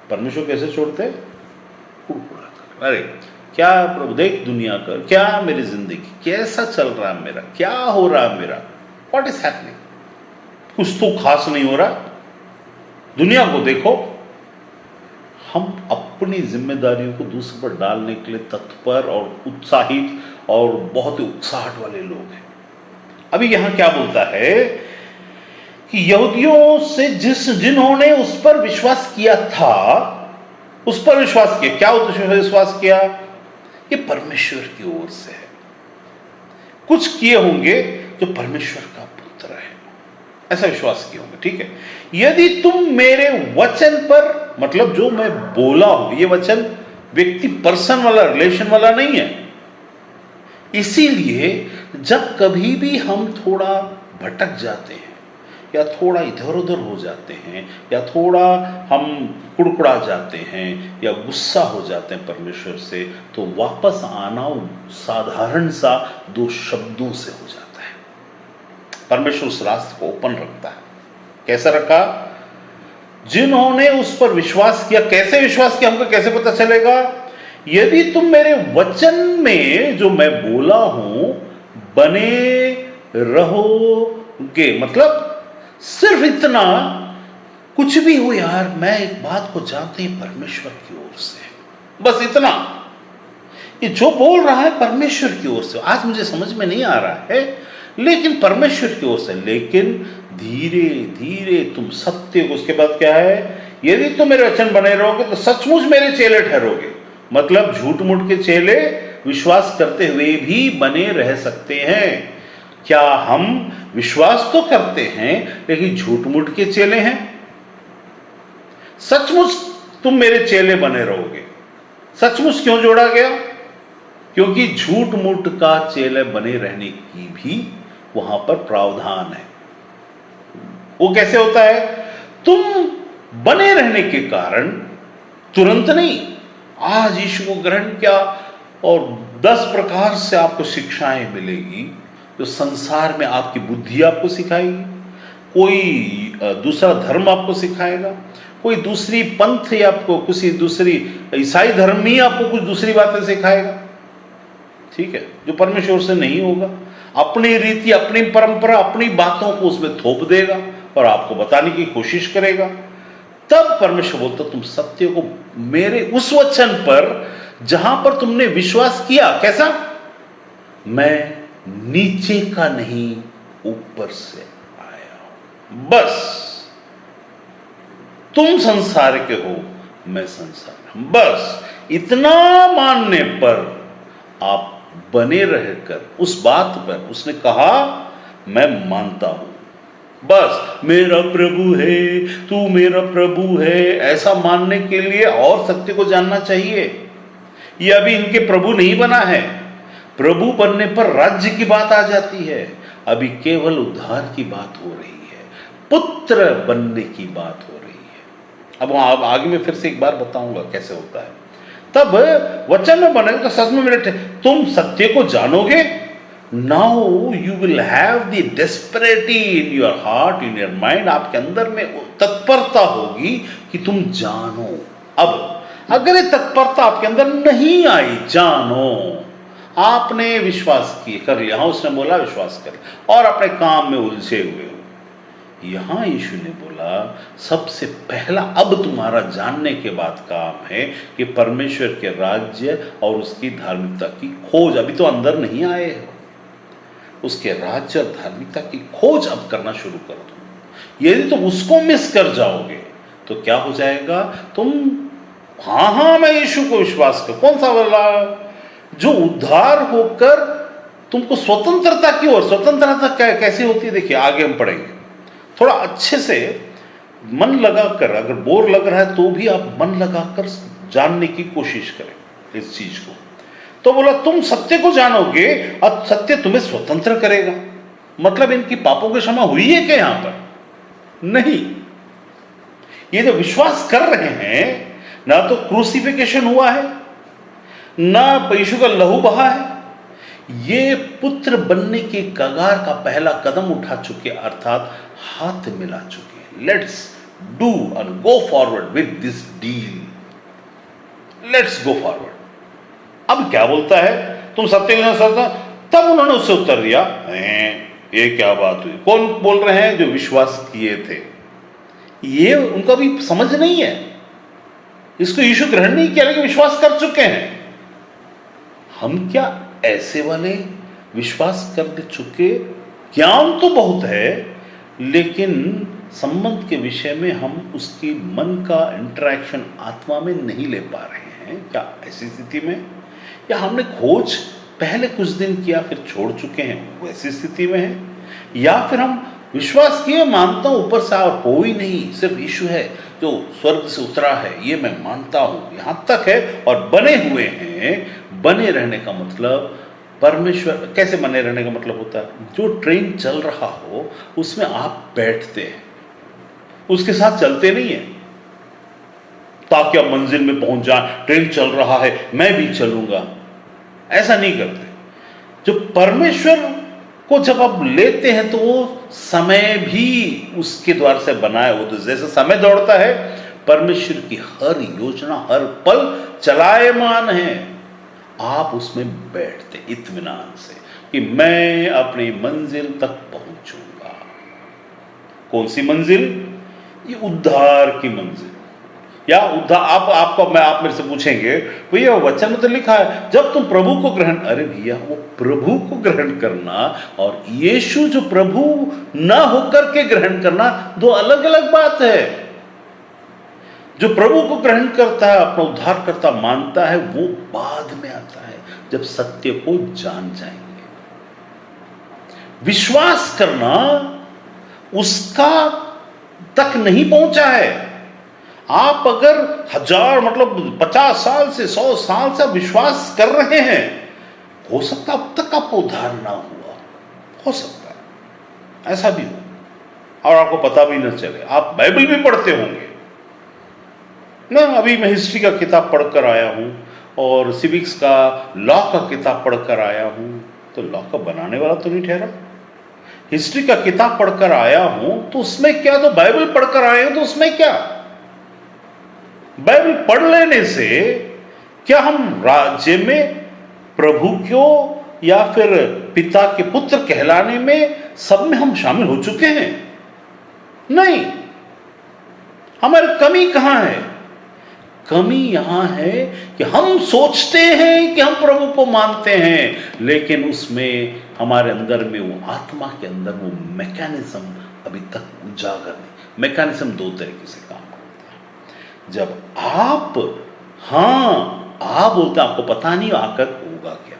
परमेश्वर कैसे छोड़ते हैं? कुड़कुड़ाते। अरे क्या प्रभु, देख दुनिया का, क्या मेरी जिंदगी कैसा चल रहा है, मेरा क्या हो रहा है, मेरा व्हाट इज हैपनिंग, कुछ तो खास नहीं हो रहा, दुनिया को देखो। हम अपनी जिम्मेदारियों को दूसरे पर डालने के लिए तत्पर और उत्साहित और बहुत ही उत्साहट वाले लोग हैं। अभी यहां क्या बोलता है कि यहूदियों से जिन्होंने उस पर विश्वास किया था, उस पर विश्वास किया, क्या उद्देश्य से विश्वास किया? ये परमेश्वर की ओर से है। कुछ किए होंगे जो परमेश्वर का पुत्र है, ऐसा विश्वास किए होंगे। ठीक है, यदि तुम मेरे वचन पर, मतलब जो मैं बोला हूं, ये वचन व्यक्ति पर्सन वाला, रिलेशन वाला नहीं है। इसीलिए जब कभी भी हम थोड़ा भटक जाते हैं, या थोड़ा इधर उधर हो जाते हैं, या थोड़ा हम कुड़कुड़ा जाते हैं, या गुस्सा हो जाते हैं परमेश्वर से, तो वापस आना साधारण सा 2 शब्दों से हो जाता है। परमेश्वर उस रास्ते को ओपन रखता है। कैसा रखा? जिन्होंने उस पर विश्वास किया। कैसे विश्वास किया, हमको कैसे पता चलेगा? यदि तुम मेरे वचन में जो मैं बोला हूं बने रहोगे, मतलब सिर्फ इतना, कुछ भी हो यार, मैं एक बात को जानते ही परमेश्वर की ओर से, बस इतना। ये जो बोल रहा है परमेश्वर की ओर से, आज मुझे समझ में नहीं आ रहा है, लेकिन परमेश्वर की ओर से। लेकिन धीरे धीरे तुम सत्य को, उसके बाद क्या है? यदि तुम मेरे वचन बने रहोगे तो सचमुच मेरे चेले ठहरोगे। मतलब झूठ मूठ के चेले विश्वास करते हुए भी बने रह सकते हैं। क्या हम विश्वास तो करते हैं लेकिन झूठ मूठ के चेले हैं? सचमुच तुम मेरे चेले बने रहोगे। सचमुच क्यों जोड़ा गया? क्योंकि झूठ मूठ का चेले बने रहने की भी वहां पर प्रावधान है। वो कैसे होता है? तुम बने रहने के कारण तुरंत नहीं, आज यीशु को ग्रहण किया और 10 प्रकार से आपको शिक्षाएं मिलेगी जो संसार में आपकी बुद्धि आपको सिखाएगी, कोई दूसरा धर्म आपको सिखाएगा, कोई दूसरी पंथ या आपको किसी दूसरी ईसाई धर्म ही आपको कुछ दूसरी बातें सिखाएगा। ठीक है, जो परमेश्वर से नहीं होगा, अपनी रीति, अपनी परंपरा, अपनी बातों को उसमें थोप देगा और आपको बताने की कोशिश करेगा। तब परमेश्वर बोलता, तुम सत्य को मेरे उस वचन पर जहां पर तुमने विश्वास किया, कैसा? मैं नीचे का नहीं, ऊपर से आया हूं। बस तुम संसार के हो, मैं संसार। बस इतना मानने पर आप बने रहकर उस बात पर, उसने कहा मैं मानता हूं, बस मेरा प्रभु है, तू मेरा प्रभु है, ऐसा मानने के लिए और सत्य को जानना चाहिए। ये अभी इनके प्रभु नहीं बना है। प्रभु बनने पर राज्य की बात आ जाती है। अभी केवल उद्धार की बात हो रही है, पुत्र बनने की बात हो रही है। अब आगे में फिर से एक बार बताऊंगा कैसे होता है। तब वचन में बने तो सच में मेरे, तुम सत्य को जानोगे। Now you will have the disparity in your heart, in your mind. आपके अंदर में तत्परता होगी कि तुम जानो। अब अगर ये तत्परता आपके अंदर नहीं आई, जानो, आपने विश्वास किए, कर लिया, हाँ उसने बोला विश्वास कर, और अपने काम में उलझे हुए हो। यहां यीशु ने बोला सबसे पहला अब तुम्हारा जानने के बाद काम है कि परमेश्वर के राज्य और उसकी धार्मिकता की खोज। अभी तो अंदर नहीं आए हो, उसके राज्य और धार्मिकता की खोज अब करना शुरू कर दो। यदि तुम उसको मिस कर जाओगे तो क्या हो जाएगा? तुम हाँ मैं यीशु को विश्वास कर, कौन सा वाला जो उद्धार होकर तुमको स्वतंत्रता की ओर, स्वतंत्रता कैसी होती है देखिए, आगे हम पढ़ेंगे। थोड़ा अच्छे से मन लगाकर, अगर बोर लग रहा है तो भी आप मन लगाकर जानने की कोशिश करें। इस चीज को। तो बोला तुम सत्य को जानोगे और सत्य तुम्हें स्वतंत्र करेगा। मतलब इनकी पापों की क्षमा हुई है क्या यहां पर? नहीं। ये जो विश्वास कर रहे हैं, ना तो क्रूसिफिकेशन हुआ है, ना यीशु का लहू बहा है, ये पुत्र बनने के कगार का पहला कदम उठा चुके, अर्थात हाथ मिला चुके। Let's do and go forward with this deal, let's go forward. अब क्या बोलता है, तुम सत्य को समझते? तब उन्होंने उससे उत्तर दिया, ये क्या बात हुई? कौन बोल रहे हैं? जो विश्वास किए थे। ये उनका भी समझ नहीं है, इसको यीशु ग्रहण नहीं किया, लेकिन विश्वास कर चुके हैं। हम क्या ऐसे वाले विश्वास कर चुके? ज्ञान तो बहुत है, लेकिन संबंध के विषय में हम उसकी मन का इंटरेक्शन आत्मा में नहीं ले पा रहे हैं। क्या ऐसी स्थिति में, या हमने खोज पहले कुछ दिन किया फिर छोड़ चुके हैं, वैसी स्थिति में है? या फिर हम विश्वास किए, मानता हूं ऊपर से और कोई नहीं, सिर्फ यीशु है जो स्वर्ग से उतरा है, ये मैं मानता हूं, यहां तक है, और बने हुए हैं। बने रहने का मतलब परमेश्वर, कैसे बने रहने का मतलब होता है? जो ट्रेन चल रहा हो उसमें आप बैठते हैं, उसके साथ चलते नहीं है ताकि आप मंजिल में पहुंच जाए। ट्रेन चल रहा है, मैं भी चलूंगा, ऐसा नहीं करते। जो परमेश्वर को जब आप लेते हैं तो वो समय भी उसके द्वार से बना है। वो तो जैसे समय दौड़ता है, परमेश्वर की हर योजना हर पल चलायमान है। आप उसमें बैठते इत्मीनान से कि मैं अपनी मंजिल तक पहुंचूंगा। कौन सी मंजिल? ये उद्धार की मंजिल। या उद्धार, आप मेरे से पूछेंगे भैया वचन में तो लिखा है जब तुम प्रभु को ग्रहण, अरे भैया वो प्रभु को ग्रहण करना और यीशु जो प्रभु ना होकर के ग्रहण करना दो अलग अलग बात है। जो प्रभु को ग्रहण करता है, अपना उद्धार करता मानता है, वो बाद में आता है जब सत्य को जान जाएंगे। विश्वास करना उसका तक नहीं पहुंचा है। आप अगर 1000 मतलब 50 साल से 100 साल से विश्वास कर रहे हैं, हो सकता अब तक आपको उद्धार ना हुआ, हो सकता है ऐसा भी हो और आपको पता भी न चले। आप बाइबल भी पढ़ते होंगे ना। अभी मैं हिस्ट्री का किताब पढ़कर आया हूं और सिविक्स का, लॉ का किताब पढ़कर आया हूं। तो लॉ का बनाने वाला तो नहीं ठहरा, हिस्ट्री का किताब पढ़कर आया हूं तो उसमें क्या, तो बाइबल पढ़कर आए हैं तो उसमें क्या? बाइबल पढ़ लेने से क्या हम राज्य में प्रभु को या फिर पिता के पुत्र कहलाने में सब में हम शामिल हो चुके हैं? नहीं। हमारी कमी कहां है? कमी यहां है कि हम सोचते हैं कि हम प्रभु को मानते हैं, लेकिन उसमें हमारे अंदर में, वो आत्मा के अंदर वो मैकेनिज्म अभी तक उजागर नहीं। मैकेनिज्म दो तरीके से काम करता है। जब आप आ बोलते हैं, आपको पता नहीं आकर होगा क्या,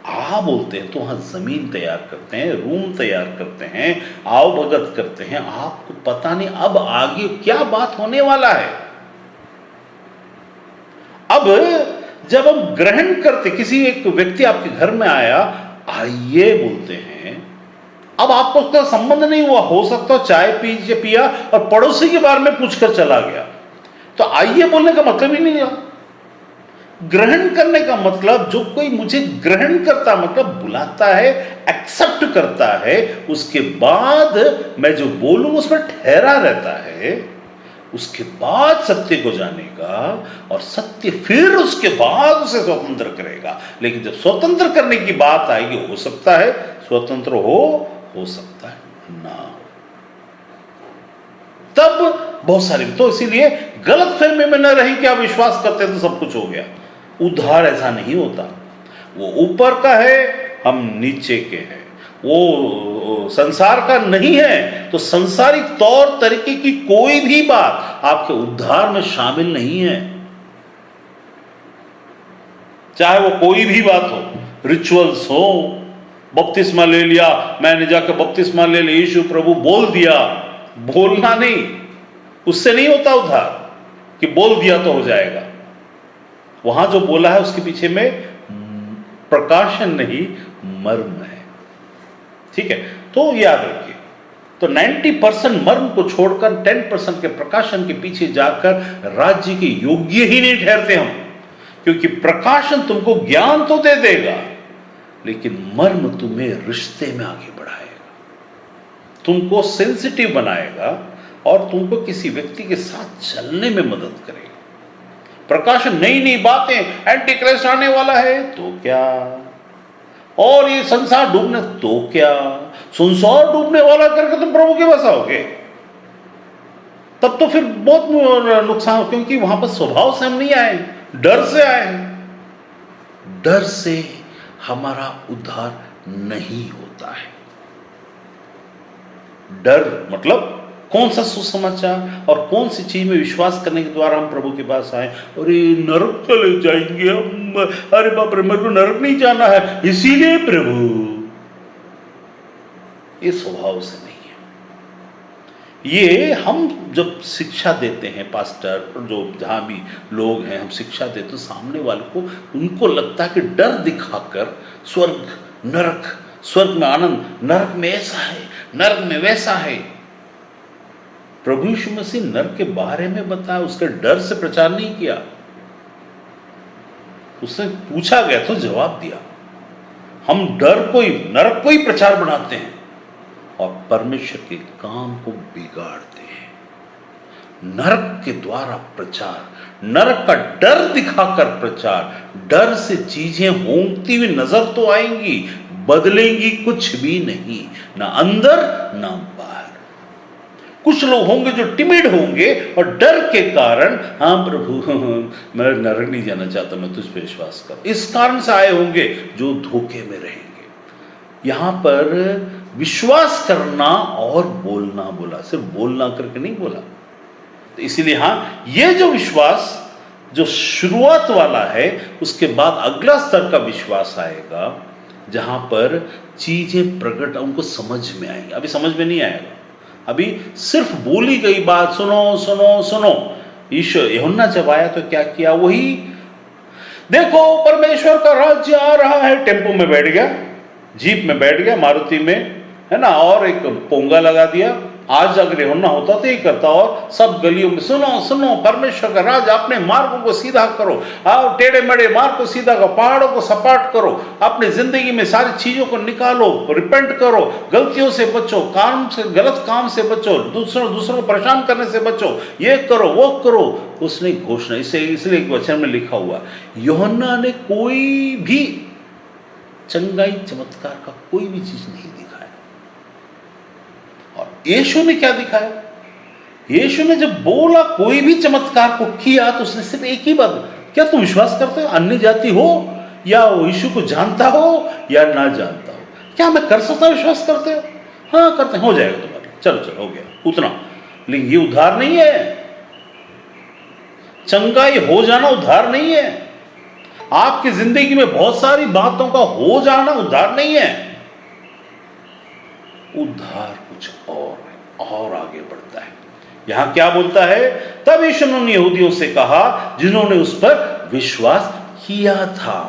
आ बोलते हैं तो वहां जमीन तैयार करते हैं, रूम तैयार करते हैं, आओ भगत करते हैं। आपको पता नहीं अब आगे क्या बात होने वाला है। अब जब हम ग्रहण करते, किसी एक व्यक्ति आपके घर में आया, आइए बोलते हैं, अब आपको उसका संबंध नहीं हुआ, हो सकता चाय पिया और पड़ोसी के बारे में पूछकर चला गया, तो आइए बोलने का मतलब ही नहीं है। ग्रहण करने का मतलब, जो कोई मुझे ग्रहण करता मतलब बुलाता है, एक्सेप्ट करता है, उसके बाद मैं जो बोलूं उसमें ठहरा रहता है, उसके बाद सत्य को जानेगा और सत्य फिर उसके बाद उसे स्वतंत्र करेगा। लेकिन जब स्वतंत्र करने की बात आएगी, हो सकता है स्वतंत्र हो सकता है ना हो। तब बहुत सारे, तो इसीलिए गलत फहमी में न रही कि आप विश्वास करते तो सब कुछ हो गया। उद्धार ऐसा नहीं होता। वो ऊपर का है, हम नीचे के हैं। वो संसार का नहीं है तो संसारिक तौर तरीके की कोई भी बात आपके उद्धार में शामिल नहीं है। चाहे वो कोई भी बात हो, रिचुअल्स हो, बपतिस्मा ले लिया, मैंने जाकर बपतिस्मा ले लिया, यीशु प्रभु बोल दिया, बोलना नहीं, उससे नहीं होता उद्धार कि बोल दिया तो हो जाएगा। वहां जो बोला है उसके पीछे में प्रकाशन नहीं मर्म है। ठीक है, तो याद रखिए, तो 90% मर्म को छोड़कर 10% के प्रकाशन के पीछे जाकर राज्य के योग्य ही नहीं ठहरते हम, क्योंकि प्रकाशन तुमको ज्ञान तो दे देगा, लेकिन मर्म तुम्हें रिश्ते में आगे बढ़ाएगा, तुमको सेंसिटिव बनाएगा और तुमको किसी व्यक्ति के साथ चलने में मदद करेगा। प्रकाशन नई नई बातें, एंटी क्राइस्ट आने वाला है तो क्या, और ये संसार डूबने तो क्या, संसार डूबने वाला करके तुम प्रभु के पास आओगे, तब तो फिर बहुत नुकसान हो, क्योंकि वहां पर स्वभाव से हम नहीं आए, डर से आए हैं। डर से हमारा उद्धार नहीं होता है। डर मतलब कौन सा सुसमाचार और कौन सी चीज में विश्वास करने के द्वारा हम प्रभु के पास आए, अरे नरक चले जाएंगे हम, अरे बाप रे मेरे को नरक नहीं जाना है इसीलिए प्रभु, ये स्वभाव से नहीं है। ये हम जब शिक्षा देते हैं, पास्टर जो जहां भी लोग हैं, हम शिक्षा देते हैं सामने वाले को, उनको लगता है कि डर दिखाकर स्वर्ग नरक, स्वर्ग में आनंद, नरक में ऐसा है, नरक में वैसा है। प्रभु यीशु मसीह नरक के बारे में बताया, उसके डर से प्रचार नहीं किया। उससे पूछा गया तो जवाब दिया। हम डर को ही, नरक को ही प्रचार बनाते हैं और परमेश्वर के काम को बिगाड़ते हैं। नरक के द्वारा प्रचार, नरक का डर दिखाकर प्रचार, डर से चीजें होंगती हुई नजर तो आएंगी, बदलेंगी कुछ भी नहीं, ना अंदर ना बाहर। कुछ लोग होंगे जो टिमिड होंगे और डर के कारण, हाँ प्रभु मैं नरक नहीं जाना चाहता, मैं तुझ पे विश्वास कर, इस कारण से आए होंगे जो धोखे में रहेंगे। यहां पर विश्वास करना और बोलना बोला, सिर्फ बोलना करके नहीं बोला। तो इसीलिए हाँ, ये जो विश्वास जो शुरुआत वाला है, उसके बाद अगला स्तर का विश्वास आएगा जहां पर चीजें प्रकट उनको समझ में आएंगी। अभी समझ में नहीं आएगा, अभी सिर्फ बोली गई बात सुनो सुनो सुनो। ईश्वर यूहन्ना जब आया तो क्या किया, वही देखो परमेश्वर का राज्य आ रहा है, टेम्पो में बैठ गया, जीप में बैठ गया, मारुति में, है ना, और एक पोंगा लगा दिया। आज अगर यूहन्ना होता तो ही करता, और सब गलियों में सुनो सुनो परमेश्वर का राज, अपने मार्गों को सीधा करो, आओ टेढ़े मेढ़े मार्ग को सीधा करो, पहाड़ों को सपाट करो, अपनी जिंदगी में सारी चीजों को निकालो, रिपेंट करो, गलतियों से बचो, काम से, गलत काम से बचो, दूसरों को परेशान करने से बचो, ये करो वो करो। उसने घोषणा, इसलिए एक वचन में लिखा हुआ, यूहन्ना ने कोई भी चंगाई चमत्कार का कोई भी चीज नहीं दिखाया। और यीशु ने क्या दिखाया, यीशु ने जब बोला कोई भी चमत्कार को किया, तो उसने सिर्फ एक ही बात, क्या तुम विश्वास करते हो, अन्य जाति हो या यीशु को जानता हो या ना जानता हो, क्या मैं कर सकता हूं, विश्वास करते हो? हाँ करते, हो जाएगा तुम्हारा, चलो चलो हो गया उतना। लेकिन ये उद्धार नहीं है, चंगाई हो जाना उद्धार नहीं है, आपकी जिंदगी में बहुत सारी बातों का हो जाना उद्धार नहीं है। उद्धार कुछ और है, और आगे बढ़ता है। यहां क्या बोलता है, तब यीशु ने यहूदियों से कहा जिन्होंने उस पर विश्वास किया था,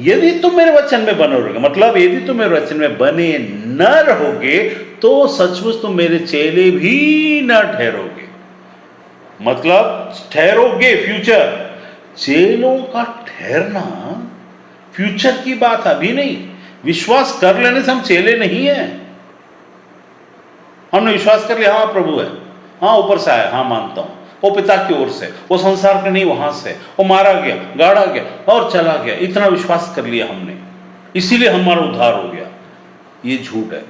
यदि तुम मेरे वचन में बने रहोगे, मतलब यदि तुम मेरे वचन में बने न रहोगे तो सचमुच तुम मेरे चेले भी न ठहरोगे। मतलब ठहरोगे, फ्यूचर, चेलों का ठहरना फ्यूचर की बात, अभी नहीं। विश्वास कर लेने से हम चेले नहीं हैं। हमने विश्वास कर लिया, हाँ प्रभु है, हाँ ऊपर से आया, हाँ मानता हूं, वो पिता की ओर से, वो संसार के नहीं वहां से, वो मारा गया, गाड़ा गया और चला गया, इतना विश्वास कर लिया हमने, इसीलिए हमारा उद्धार हो गया। ये झूठ है,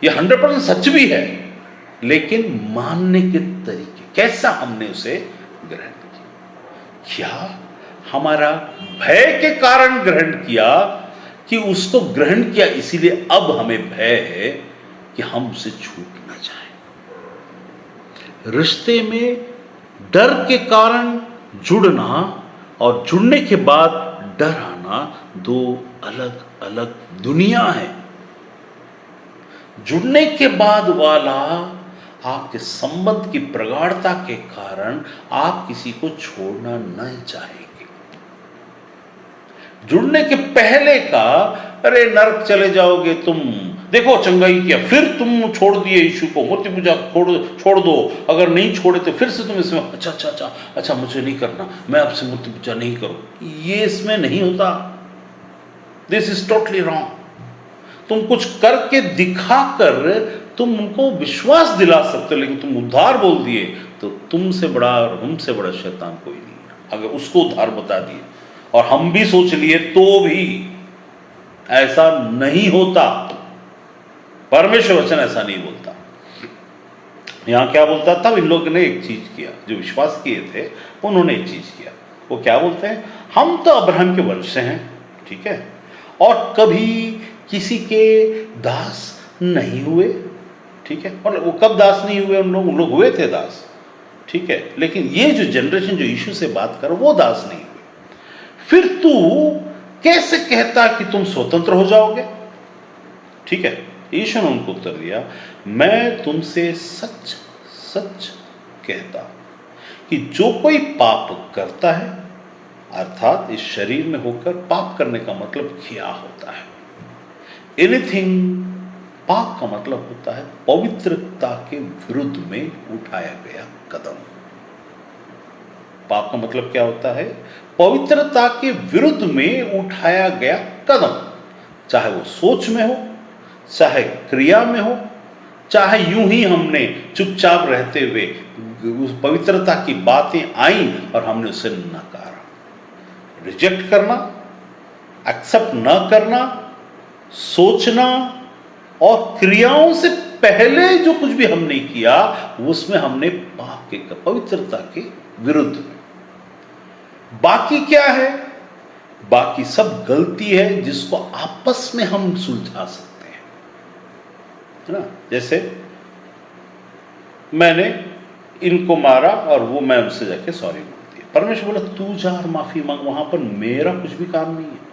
ये 100% सच भी है, लेकिन मानने के तरीके, कैसा हमने उसे ग्रहण किया। क्या हमारा भय के कारण ग्रहण किया, कि उसको ग्रहण किया इसीलिए अब हमें भय है कि हम उसे छूट ना जाए। रिश्ते में डर के कारण जुड़ना और जुड़ने के बाद डर आना दो अलग अलग दुनिया है। जुड़ने के बाद वाला आपके संबंध की प्रगाढ़ता के कारण आप किसी को छोड़ना नहीं चाहेंगे। जुड़ने के पहले का अरे नरक चले जाओगे तुम, देखो चंगाई किया, फिर तुम छोड़ दिए यीशु को, मूर्ति पूजा छोड़ दो, अगर नहीं छोड़े तो फिर से तुम इसमें अच्छा मुझे नहीं करना, मैं आपसे मूर्ति पूजा नहीं करूं, ये इसमें नहीं होता। This is totally wrong. तुम कुछ करके दिखाकर तुम उनको विश्वास दिला सकते हो, लेकिन तुम उद्धार बोल दिए तो तुमसे बड़ा और हमसे बड़ा शैतान कोई नहीं है। अगर उसको उद्धार बता दिए और हम भी सोच लिए तो भी ऐसा नहीं होता। परमेश्वर वचन ऐसा नहीं बोलता। यहां क्या बोलता था? इन लोगों ने एक चीज किया, जो विश्वास किए थे उन्होंने एक चीज किया। वो क्या बोलते हैं? हम तो अब्राहम के वंश से हैं, ठीक है, और कभी किसी के दास नहीं हुए, ठीक है। और वो कब दास नहीं हुए? उन लोग हुए थे दास, ठीक है, लेकिन ये जो जनरेशन जो यीशु से बात कर वो दास नहीं हुए। फिर तू कैसे कहता कि तुम स्वतंत्र हो जाओगे? ठीक है। यीशु ने उनको उत्तर दिया, मैं तुमसे सच सच कहता कि जो कोई पाप करता है, अर्थात इस शरीर में होकर पाप करने का मतलब क्या होता है? एनीथिंग, पाप का मतलब होता है पवित्रता के विरुद्ध में उठाया गया कदम। पाप का मतलब क्या होता है? पवित्रता के विरुद्ध में उठाया गया कदम, चाहे वो सोच में हो, चाहे क्रिया में हो, चाहे यूं ही हमने चुपचाप रहते हुए उस पवित्रता की बातें आई और हमने उसे नकारा। रिजेक्ट करना, एक्सेप्ट न करना, सोचना और क्रियाओं से पहले जो कुछ भी हमने किया उसमें हमने पाप के, पवित्रता के विरुद्ध में। बाकी क्या है? बाकी सब गलती है जिसको आपस में हम सुलझा सकते हैं, है ना। जैसे मैंने इनको मारा और वो मैं उनसे जाके सॉरी बोल दिया। परमेश्वर बोला तू जा और माफी मांग, वहां पर मेरा कुछ भी काम नहीं है।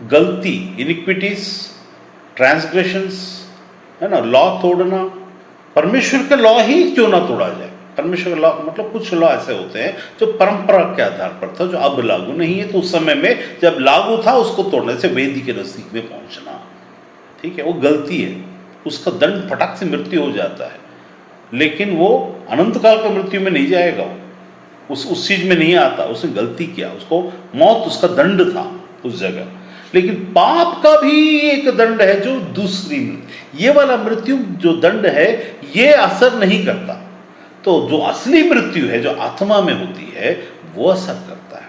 गलती, इनिक्विटीज, ट्रांसग्रेशंस, है ना, लॉ तोड़ना, परमेश्वर के लॉ ही क्यों ना तोड़ा जाए। परमेश्वर का लॉ मतलब कुछ लॉ ऐसे होते हैं जो परंपरा के आधार पर था, जो अब लागू नहीं है, तो उस समय में जब लागू था उसको तोड़ने से वेदी के नजदीक में पहुंचना, ठीक है, वो गलती है। उसका दंड फटाक से मृत्यु हो जाता है, लेकिन वो अनंत काल का मृत्यु में नहीं जाएगा, वो उस चीज में नहीं आता। उसने गलती किया, उसको मौत उसका दंड था उस जगह। लेकिन पाप का भी एक दंड है जो दूसरी, ये वाला मृत्यु जो दंड है ये असर नहीं करता। तो जो असली मृत्यु है जो आत्मा में होती है वो असर करता है।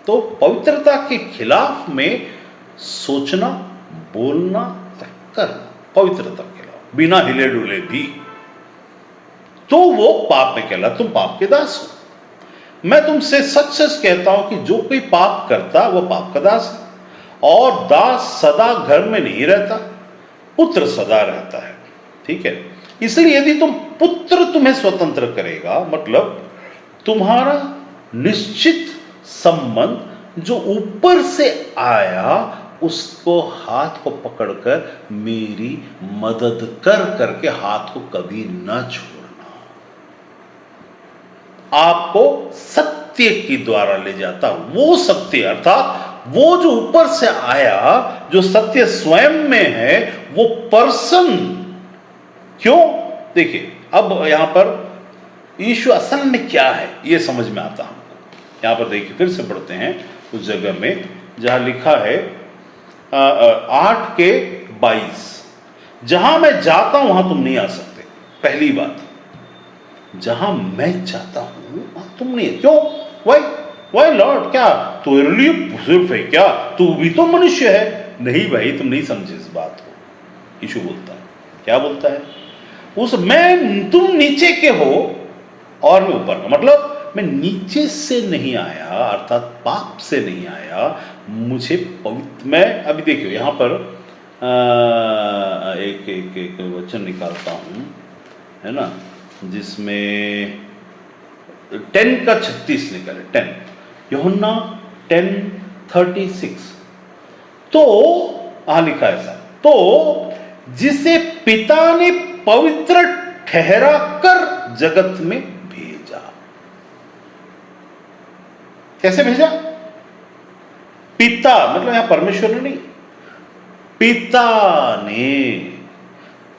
तो पवित्रता के खिलाफ में सोचना, बोलना और करना, पवित्रता के खिलाफ बिना हिले डुले भी, तो वो पाप में कहला, तुम पाप के दास हो। मैं तुमसे सच सच कहता हूं कि जो कोई पाप करता वो पाप का दास है, और दास सदा घर में नहीं रहता, पुत्र सदा रहता है, ठीक है। इसलिए यदि पुत्र तुम्हें स्वतंत्र करेगा, मतलब तुम्हारा निश्चित संबंध जो ऊपर से आया उसको हाथ को पकड़कर मेरी मदद कर करके हाथ को कभी न छोड़ना, आपको सत्य के द्वारा ले जाता। वो सत्य अर्थात वो जो ऊपर से आया, जो सत्य स्वयं में है, वो पर्सन। क्यों? देखिए अब यहां पर यीशु असल में क्या है ये समझ में आता हमको। यहां पर देखिए, फिर से पढ़ते हैं उस जगह में जहां लिखा है 8:22, जहां मैं जाता हूं वहां तुम नहीं आ सकते। पहली बात, जहां मैं जाता हूं वहां तुम नहीं। क्यों? वाई लॉर्ड, क्या तेरे लिए सिर्फ है क्या? तू भी तो मनुष्य है। नहीं भाई, तुम नहीं समझे इस बात को। यीशु बोलता है, क्या बोलता है? तुम नीचे के हो और मैं ऊपर का, मतलब मैं नीचे से नहीं आया, अर्थात पाप से नहीं आया। मुझे पवित्र, मैं अभी देखियो यहां पर एक वचन निकालता हूं, है ना, जिसमें 10 का 36 निकाले। 10 यूहन्ना 10:36। तो लिखा ऐसा, तो जिसे पिता ने पवित्र ठहरा कर जगत में भेजा। कैसे भेजा? पिता, मतलब यहां परमेश्वर ने नहीं, पिता ने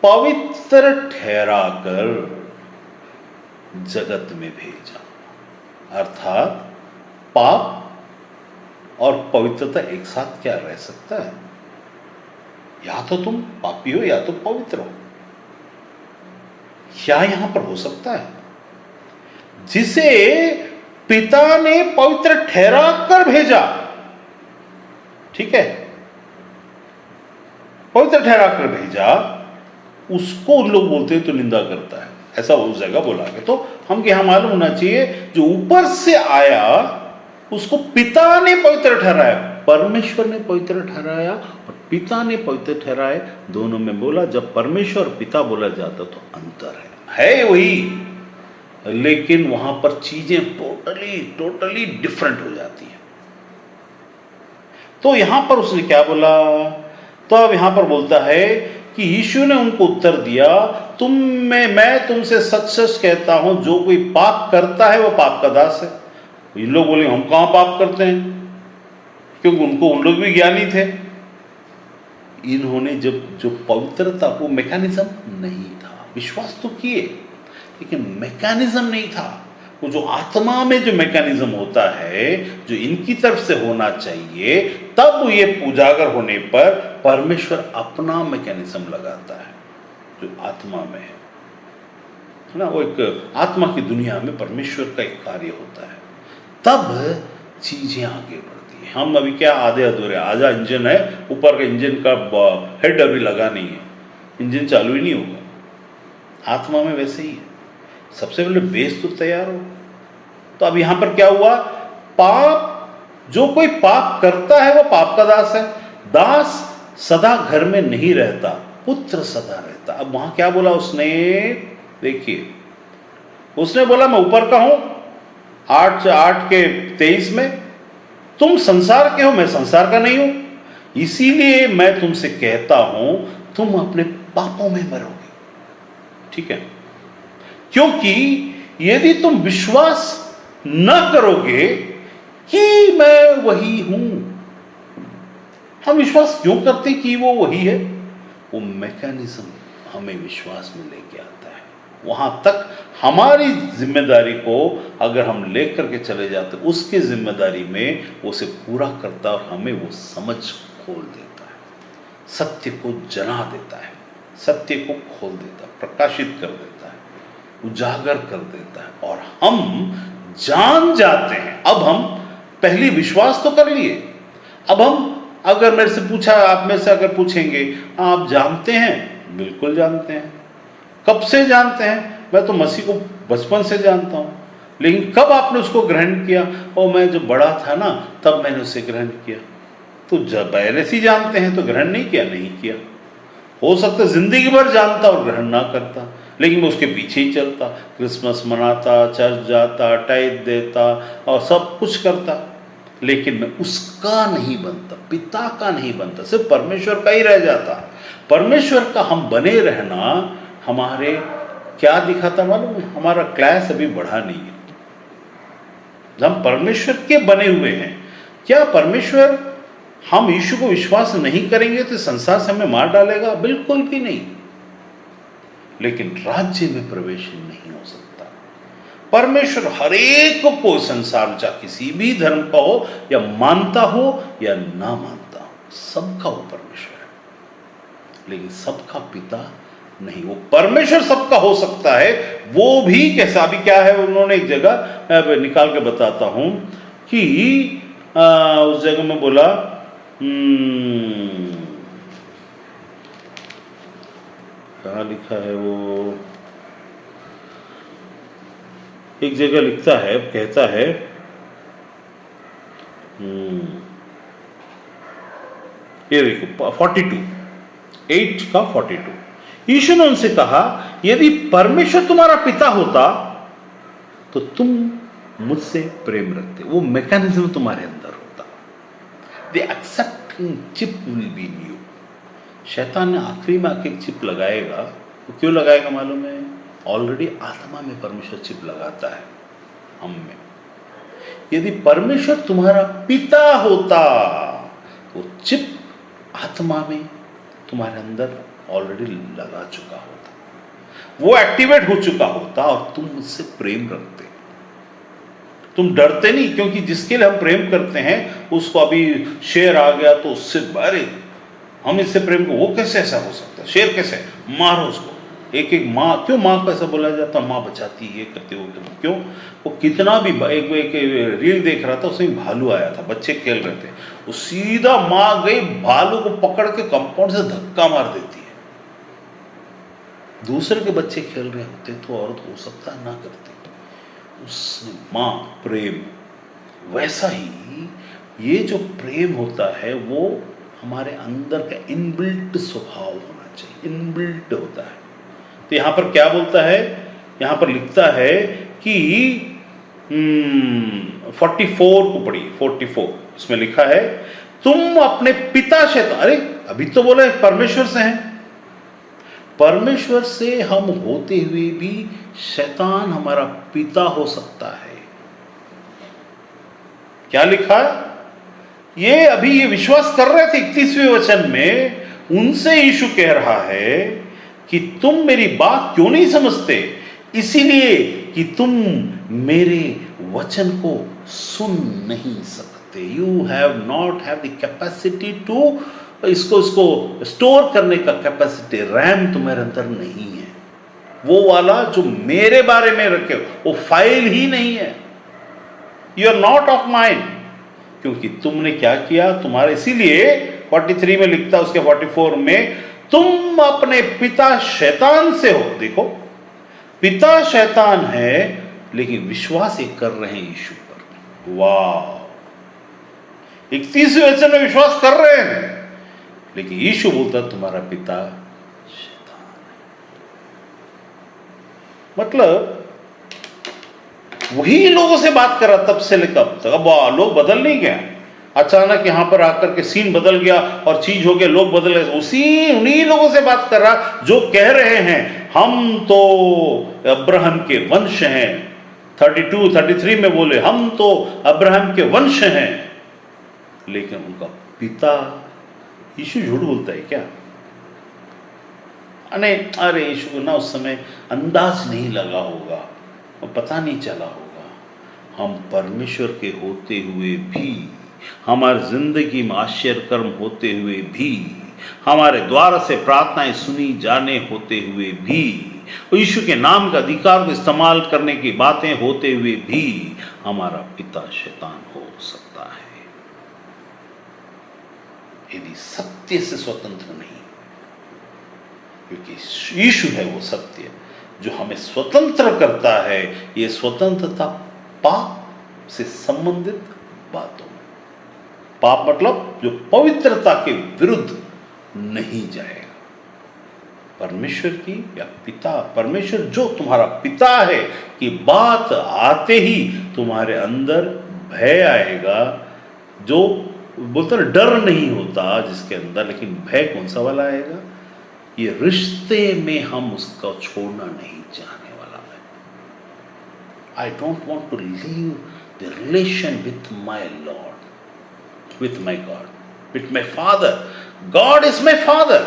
पवित्र ठहरा कर जगत में भेजा। अर्थात पाप और पवित्रता एक साथ क्या रह सकता है? या तो तुम पापी हो या तो पवित्र हो। क्या यहां पर हो सकता है? जिसे पिता ने पवित्र ठहरा कर भेजा, ठीक है, पवित्र ठहरा कर भेजा, उसको उन लोग बोलते हैं तो निंदा करता है, ऐसा उस जगह बोला गया। तो हम यहां मालूम होना चाहिए, जो ऊपर से आया उसको पिता ने पवित्र ठहराया, परमेश्वर ने पवित्र ठहराया और पिता ने पवित्र ठहराया, दोनों में बोला। जब परमेश्वर और पिता बोला जाता तो अंतर है वही, लेकिन वहां पर चीजें टोटली डिफरेंट हो जाती हैं। तो यहां पर उसने क्या बोला? तो अब यहां पर बोलता है कि यीशु ने उनको उत्तर दिया, मैं तुमसे सच सच कहता हूं, जो कोई पाप करता है वो पाप का दास है। इन लोग बोले हम कहां पाप करते हैं, क्योंकि उन लोग भी ज्ञानी थे। इन्होंने जब जो पवित्रता को मैकेनिज्म नहीं था, विश्वास तो किए लेकिन मैकेनिज्म नहीं था। वो जो आत्मा में जो मैकेनिज्म होता है, जो इनकी तरफ से होना चाहिए, तब ये उजागर होने पर परमेश्वर अपना मैकेनिज्म लगाता है जो आत्मा में है ना। वो एक आत्मा की दुनिया में परमेश्वर का एक कार्य होता है, तब चीजें आगे बढ़ती है। हम अभी क्या आधे अधूरे, आधा इंजन है, ऊपर का इंजन का हेड अभी लगा नहीं है, इंजन चालू ही नहीं होगा। आत्मा में वैसे ही है, सबसे पहले बेस तो तैयार हो। तो अब यहां पर क्या हुआ? पाप, जो कोई पाप करता है वो पाप का दास है। दास सदा घर में नहीं रहता, पुत्र सदा रहता। अब वहां क्या बोला उसने? देखिए, उसने बोला मैं ऊपर का हूं, 8:23 में, तुम संसार के हो, मैं संसार का नहीं हूं, इसीलिए मैं तुमसे कहता हूं तुम अपने पापों में मरोगे। ठीक है, क्योंकि यदि तुम विश्वास न करोगे कि मैं वही हूं। हम विश्वास क्यों करते कि वो वही है? वो मैकेनिज्म हमें विश्वास में लेके आता है। वहां तक हमारी जिम्मेदारी को अगर हम लेकर के चले जाते, उसकी जिम्मेदारी में वो उसे पूरा करता और हमें वो समझ खोल देता है, सत्य को जना देता है, सत्य को खोल देता है, प्रकाशित कर देता है, उजागर कर देता है और हम जान जाते हैं। अब हम पहली विश्वास तो कर लिए, अब हम, अगर मेरे से पूछा, आप मेरे से अगर पूछेंगे आप जानते हैं? बिल्कुल जानते हैं। कब से जानते हैं? मैं तो मसीह को बचपन से जानता हूं, लेकिन कब आपने उसको ग्रहण किया? और मैं जब बड़ा था ना, तब मैंने उसे ग्रहण किया। तो जब पहले से जानते हैं तो ग्रहण नहीं किया? नहीं किया। हो सकता जिंदगी भर जानता और ग्रहण ना करता, लेकिन मैं उसके पीछे ही चलता, क्रिसमस मनाता, चर्च जाता, टाइप देता और सब कुछ करता, लेकिन मैं उसका नहीं बनता, पिता का नहीं बनता, सिर्फ परमेश्वर का ही रह जाता। परमेश्वर का हम बने रहना हमारे क्या दिखाता मालूम है? हमारा क्लास अभी बढ़ा नहीं है। हम परमेश्वर के बने हुए हैं। क्या परमेश्वर, हम यीशु को विश्वास नहीं करेंगे तो संसार से हमें मार डालेगा? बिल्कुल भी नहीं, लेकिन राज्य में प्रवेश नहीं हो सकता। परमेश्वर हर एक को, संसार में चाहे किसी भी धर्म का हो या मानता हो या ना मानता हो, सबका वो परमेश्वर है, लेकिन सबका पिता नहीं। वो परमेश्वर सबका हो सकता है, वो भी कैसा? अभी क्या है, उन्होंने एक जगह निकाल के बताता हूं कि उस जगह में बोला, कहाँ लिखा है वो, एक जगह लिखता है, कहता है, ये देखो 8:42, यीशु ने उनसे कहा यदि परमेश्वर तुम्हारा पिता होता तो तुम मुझसे प्रेम रखते। वो मैकेनिज्म तुम्हारे अंदर होता। The accepting chip will be new. शैतान ने आखिरी में आके एक चिप लगाएगा। वो क्यों लगाएगा मालूम है? ऑलरेडी आत्मा में परमेश्वर चिप लगाता है हम में। यदि परमेश्वर तुम्हारा पिता होता तो चिप आत्मा में तुम्हारे अंदर ऑलरेडी लगा चुका होता, वो एक्टिवेट हो चुका होता और तुम मुझसे प्रेम रखते। तुम डरते नहीं, क्योंकि जिसके लिए हम प्रेम करते हैं उसको अभी शेर आ गया तो उससे, अरे हम इससे प्रेम को, वो कैसे ऐसा हो सकता है, शेर कैसे, मारो उसको। एक एक माँ, क्यों माँ को ऐसा बोला जाता, माँ बचाती है, करते हो क्यों? वो कितना भी, एक रील देख रहा था, उसमें भालू आया था, बच्चे खेल रहे थे, वो सीधा माँ गई भालू को पकड़ के कंपाउंड से धक्का मार देती है। दूसरे के बच्चे खेल रहे होते तो औरत हो सकता है ना करती, उसने माँ प्रेम। वैसा ही ये जो प्रेम होता है वो हमारे अंदर का इनबिल्ट स्वभाव होना चाहिए, इनबिल्ट होता है। तो यहाँ पर क्या बोलता है, यहाँ पर लिखता है कि 44 को पढ़िए, 44 इसमें लिखा है, तुम अपने पिता शैतान, अरे अभी तो बोला परमेश्वर से हैं, परमेश्वर से हम होते हुए भी शैतान हमारा पिता हो सकता है। क्या लिखा है? ये अभी ये विश्वास कर रहे थे 31वें वचन में, उनसे यीशु कह रहा है कि तुम मेरी बात क्यों नहीं समझते, इसीलिए कि तुम मेरे वचन को सुन नहीं सकते। You have not have the capacity to, इसको स्टोर करने का कैपेसिटी, रैम तुम्हारे अंदर नहीं है। वो वाला जो मेरे बारे में रखे वो फाइल ही नहीं है। You are not of mind, क्योंकि तुमने क्या किया, तुम्हारे, इसीलिए 43 में लिखता, उसके 44 में, तुम अपने पिता शैतान से हो। देखो, पिता शैतान है लेकिन विश्वास एक कर रहे हैं यीशु पर। वाह, 31वें वचन में विश्वास कर रहे हैं, लेकिन यीशु बोलता तुम्हारा पिता शैतान है। मतलब वही लोगों से बात कर रहा तब से लेकर अब तक। अब लोग बदल नहीं गए, अचानक यहां पर आकर के सीन बदल गया और चीज हो गया, लोग बदल गए। उन्हीं लोगों से बात कर रहा जो कह रहे हैं हम तो अब्राहम के वंश हैं। 32, 33 में बोले हम तो अब्राहम के वंश हैं, लेकिन उनका पिता, यीशु झूठ बोलता है क्या? अरे यीशु को ना उस समय अंदाज नहीं लगा होगा, पता नहीं चला होगा। हम परमेश्वर के होते हुए भी, हमारी जिंदगी में आश्चर्य कर्म होते हुए भी, हमारे द्वारा से प्रार्थनाएं सुनी जाने होते हुए भी, यीशु के नाम का अधिकार को इस्तेमाल करने की बातें होते हुए भी, हमारा पिता शैतान हो सकता है यदि सत्य से स्वतंत्र नहीं, क्योंकि यीशु है वो सत्य जो हमें स्वतंत्र करता है। ये स्वतंत्रता पाप से संबंधित बातों में, पाप मतलब जो पवित्रता के विरुद्ध नहीं जाएगा। परमेश्वर की या पिता, परमेश्वर जो तुम्हारा पिता है कि बात आते ही तुम्हारे अंदर भय आएगा। जो बोलते हैं डर नहीं होता जिसके अंदर, लेकिन भय कौन सा वाला आएगा? ये रिश्ते में हम उसका छोड़ना नहीं चाहने वाला है। I don't want to leave the relation with my Lord, with my God, with my father. God is my father.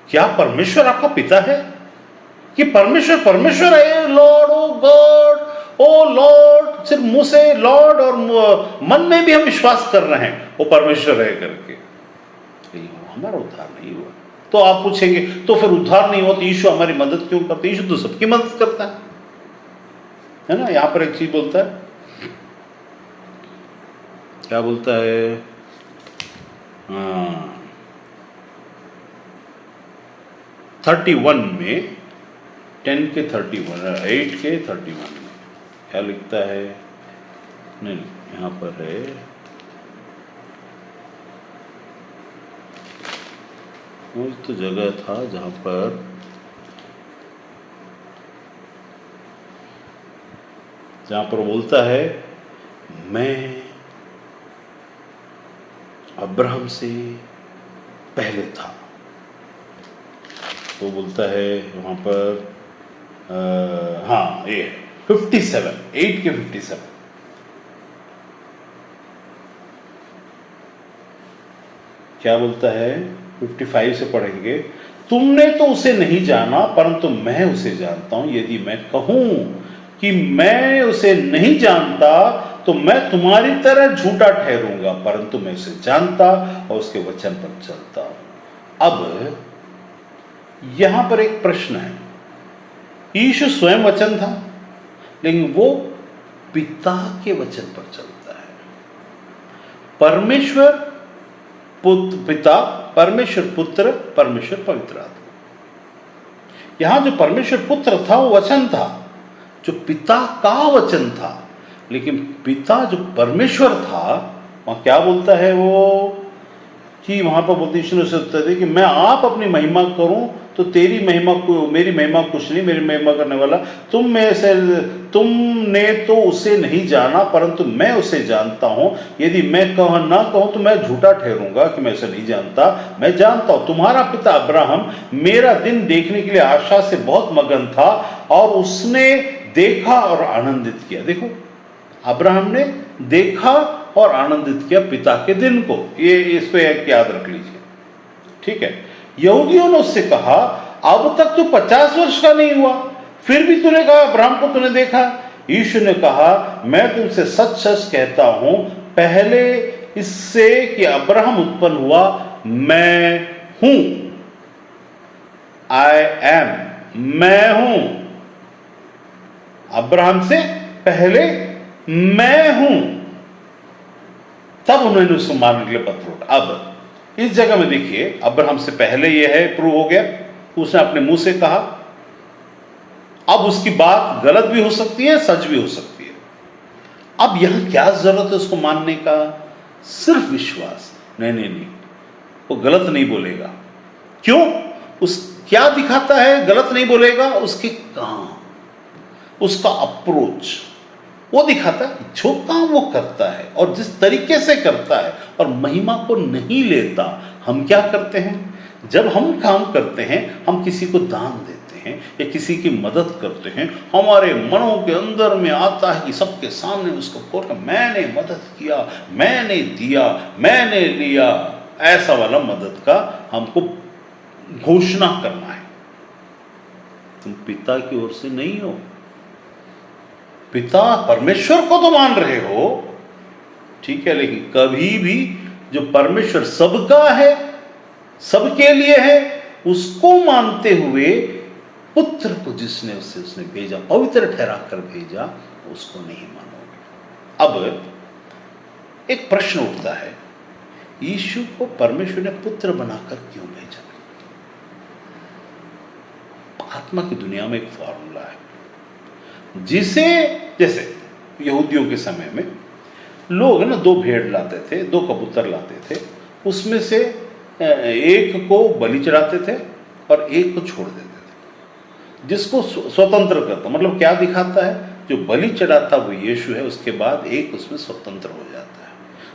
क्या परमेश्वर आपका पिता है? कि परमेश्वर है Lord, oh God, oh Lord, सिर्फ मुंह से लॉर्ड और मन में भी हम विश्वास कर रहे हैं वो परमेश्वर है करके, हमारा उद्धार नहीं हुआ। तो आप पूछेंगे तो फिर उद्धार नहीं हुआ तो यीशु हमारी मदद क्यों करते? यीशु तो सबकी मदद करता है ना। यहां पर एक चीज बोलता है, क्या बोलता है? 31 में, 10 के 31, 8 के 31 में क्या लिखता है? नहीं, यहां पर है, वो तो जगह था जहां पर बोलता है मैं अब्राहम से पहले था। वो बोलता है वहाँ पर हाँ ये 57, 8 के 57। क्या बोलता है? 55 से पढ़ेंगे। तुमने तो उसे नहीं जाना परंतु मैं उसे जानता हूं। यदि मैं कहूं कि मैं उसे नहीं जानता तो मैं तुम्हारी तरह झूठा ठहरूंगा, परंतु मैं उसे जानता और उसके वचन पर चलता हूं। अब यहां पर एक प्रश्न है। यीशु स्वयं वचन था, लेकिन वो पिता के वचन पर चलता है। परमेश्वर पिता, परमेश्वर पुत्र, परमेश्वर पवित्र आत्मा। यहां जो परमेश्वर पुत्र था वो वचन था, जो पिता का वचन था। लेकिन पिता जो परमेश्वर था, वहां क्या बोलता है वो कि वहां पर बोलते यीशु ने उससे उत्तर दिया कि मैं आप अपनी महिमा करूं तो तेरी महिमा को, मेरी महिमा कुछ नहीं, मेरी महिमा करने वाला तुम में से, तुमने तो उसे नहीं जाना परंतु मैं उसे जानता हूं। यदि मैं ना कहूं तो मैं झूठा ठहरूंगा कि मैं उसे नहीं जानता। मैं जानता हूं तुम्हारा पिता अब्राहम मेरा दिन देखने के लिए आशा से बहुत मगन था और उसने देखा और आनंदित किया। देखो, अब्राहम ने देखा और आनंदित किया पिता के दिन को। ये इसको एक याद रख लीजिए, ठीक है। यहूदियों ने उससे कहा अब तक तो 50 वर्ष का नहीं हुआ, फिर भी तूने कहा अब्राहम को तूने देखा। यीशु ने कहा मैं तुमसे सच सच कहता हूं, पहले इससे कि अब्राहम उत्पन्न हुआ मैं हूं। आई एम, मैं हूं। अब्राहम से पहले मैं हूं। तब उन्होंने उसको मारने के लिए पत्थर उठा। अब इस जगह में देखिए, अब्राहम से पहले यह है प्रूव हो गया, उसने अपने मुंह से कहा। अब उसकी बात गलत भी हो सकती है, सच भी हो सकती है। अब यहां क्या जरूरत है उसको मानने का? सिर्फ विश्वास। नहीं नहीं नहीं, वो गलत नहीं बोलेगा। क्यों? उस क्या दिखाता है गलत नहीं बोलेगा? उसके काम, उसका अप्रोच वो दिखाता है। जो काम वो करता है और जिस तरीके से करता है और महिमा को नहीं लेता। हम क्या करते हैं? जब हम काम करते हैं, हम किसी को दान देते हैं या किसी की मदद करते हैं, हमारे मनों के अंदर में आता है कि सबके सामने उसको बोलकर मैंने मदद किया, मैंने दिया, मैंने लिया। ऐसा वाला मदद का हमको घोषणा करना है। तुम पिता की ओर से नहीं हो। पिता परमेश्वर को तो मान रहे हो, ठीक है, लेकिन कभी भी जो परमेश्वर सबका है, सबके लिए है, उसको मानते हुए पुत्र को जिसने उसने भेजा, पवित्र ठहरा कर भेजा, उसको नहीं मानोगे। अब एक प्रश्न उठता है, यीशु को परमेश्वर ने पुत्र बनाकर क्यों भेजा? आत्मा की दुनिया में एक फॉर्मूला है जिसे, जैसे यहूदियों के समय में लोग ना 2 भेड़ लाते थे, 2 कबूतर लाते थे, उसमें से एक को बलि चढ़ाते थे और एक को छोड़ देते थे, जिसको स्वतंत्र करता। मतलब क्या दिखाता है? जो बलि चढ़ाता वो यीशु है, उसके बाद एक उसमें स्वतंत्र हो जाता है।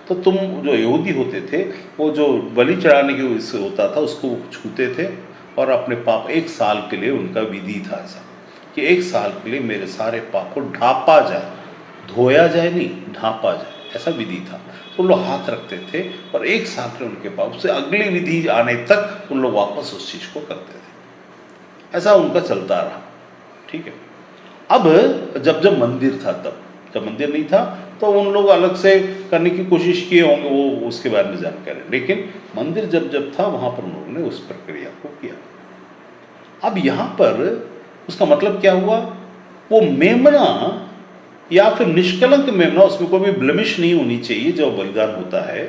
तो तुम जो यहूदी होते थे, वो जो बलि चढ़ाने के इससे होता था उसको छूते थे और अपने पाप 1 साल के लिए, उनका विधि था ऐसा कि 1 साल के लिए मेरे सारे पाप को ढांपा जाए, धोया जाए नहीं, ढांपा जाए, ऐसा विधि था। तो लोग हाथ रखते थे और 1 साल के उनके पाप से अगली विधि आने तक उन लोग वापस उस चीज को करते थे। ऐसा उनका चलता रहा, ठीक है। अब जब मंदिर था, तब जब मंदिर नहीं था तो उन लोग अलग से करने की कोशिश किए होंगे, वो उसके बारे में जानकारी। लेकिन मंदिर जब था वहां पर उन लोगों ने उस प्रक्रिया को किया। अब यहां पर उसका मतलब क्या हुआ? वो मेमना या फिर निष्कलंक मेमना, उसमें कोई भी ब्लेमिश नहीं होनी चाहिए जो बलिदान होता है,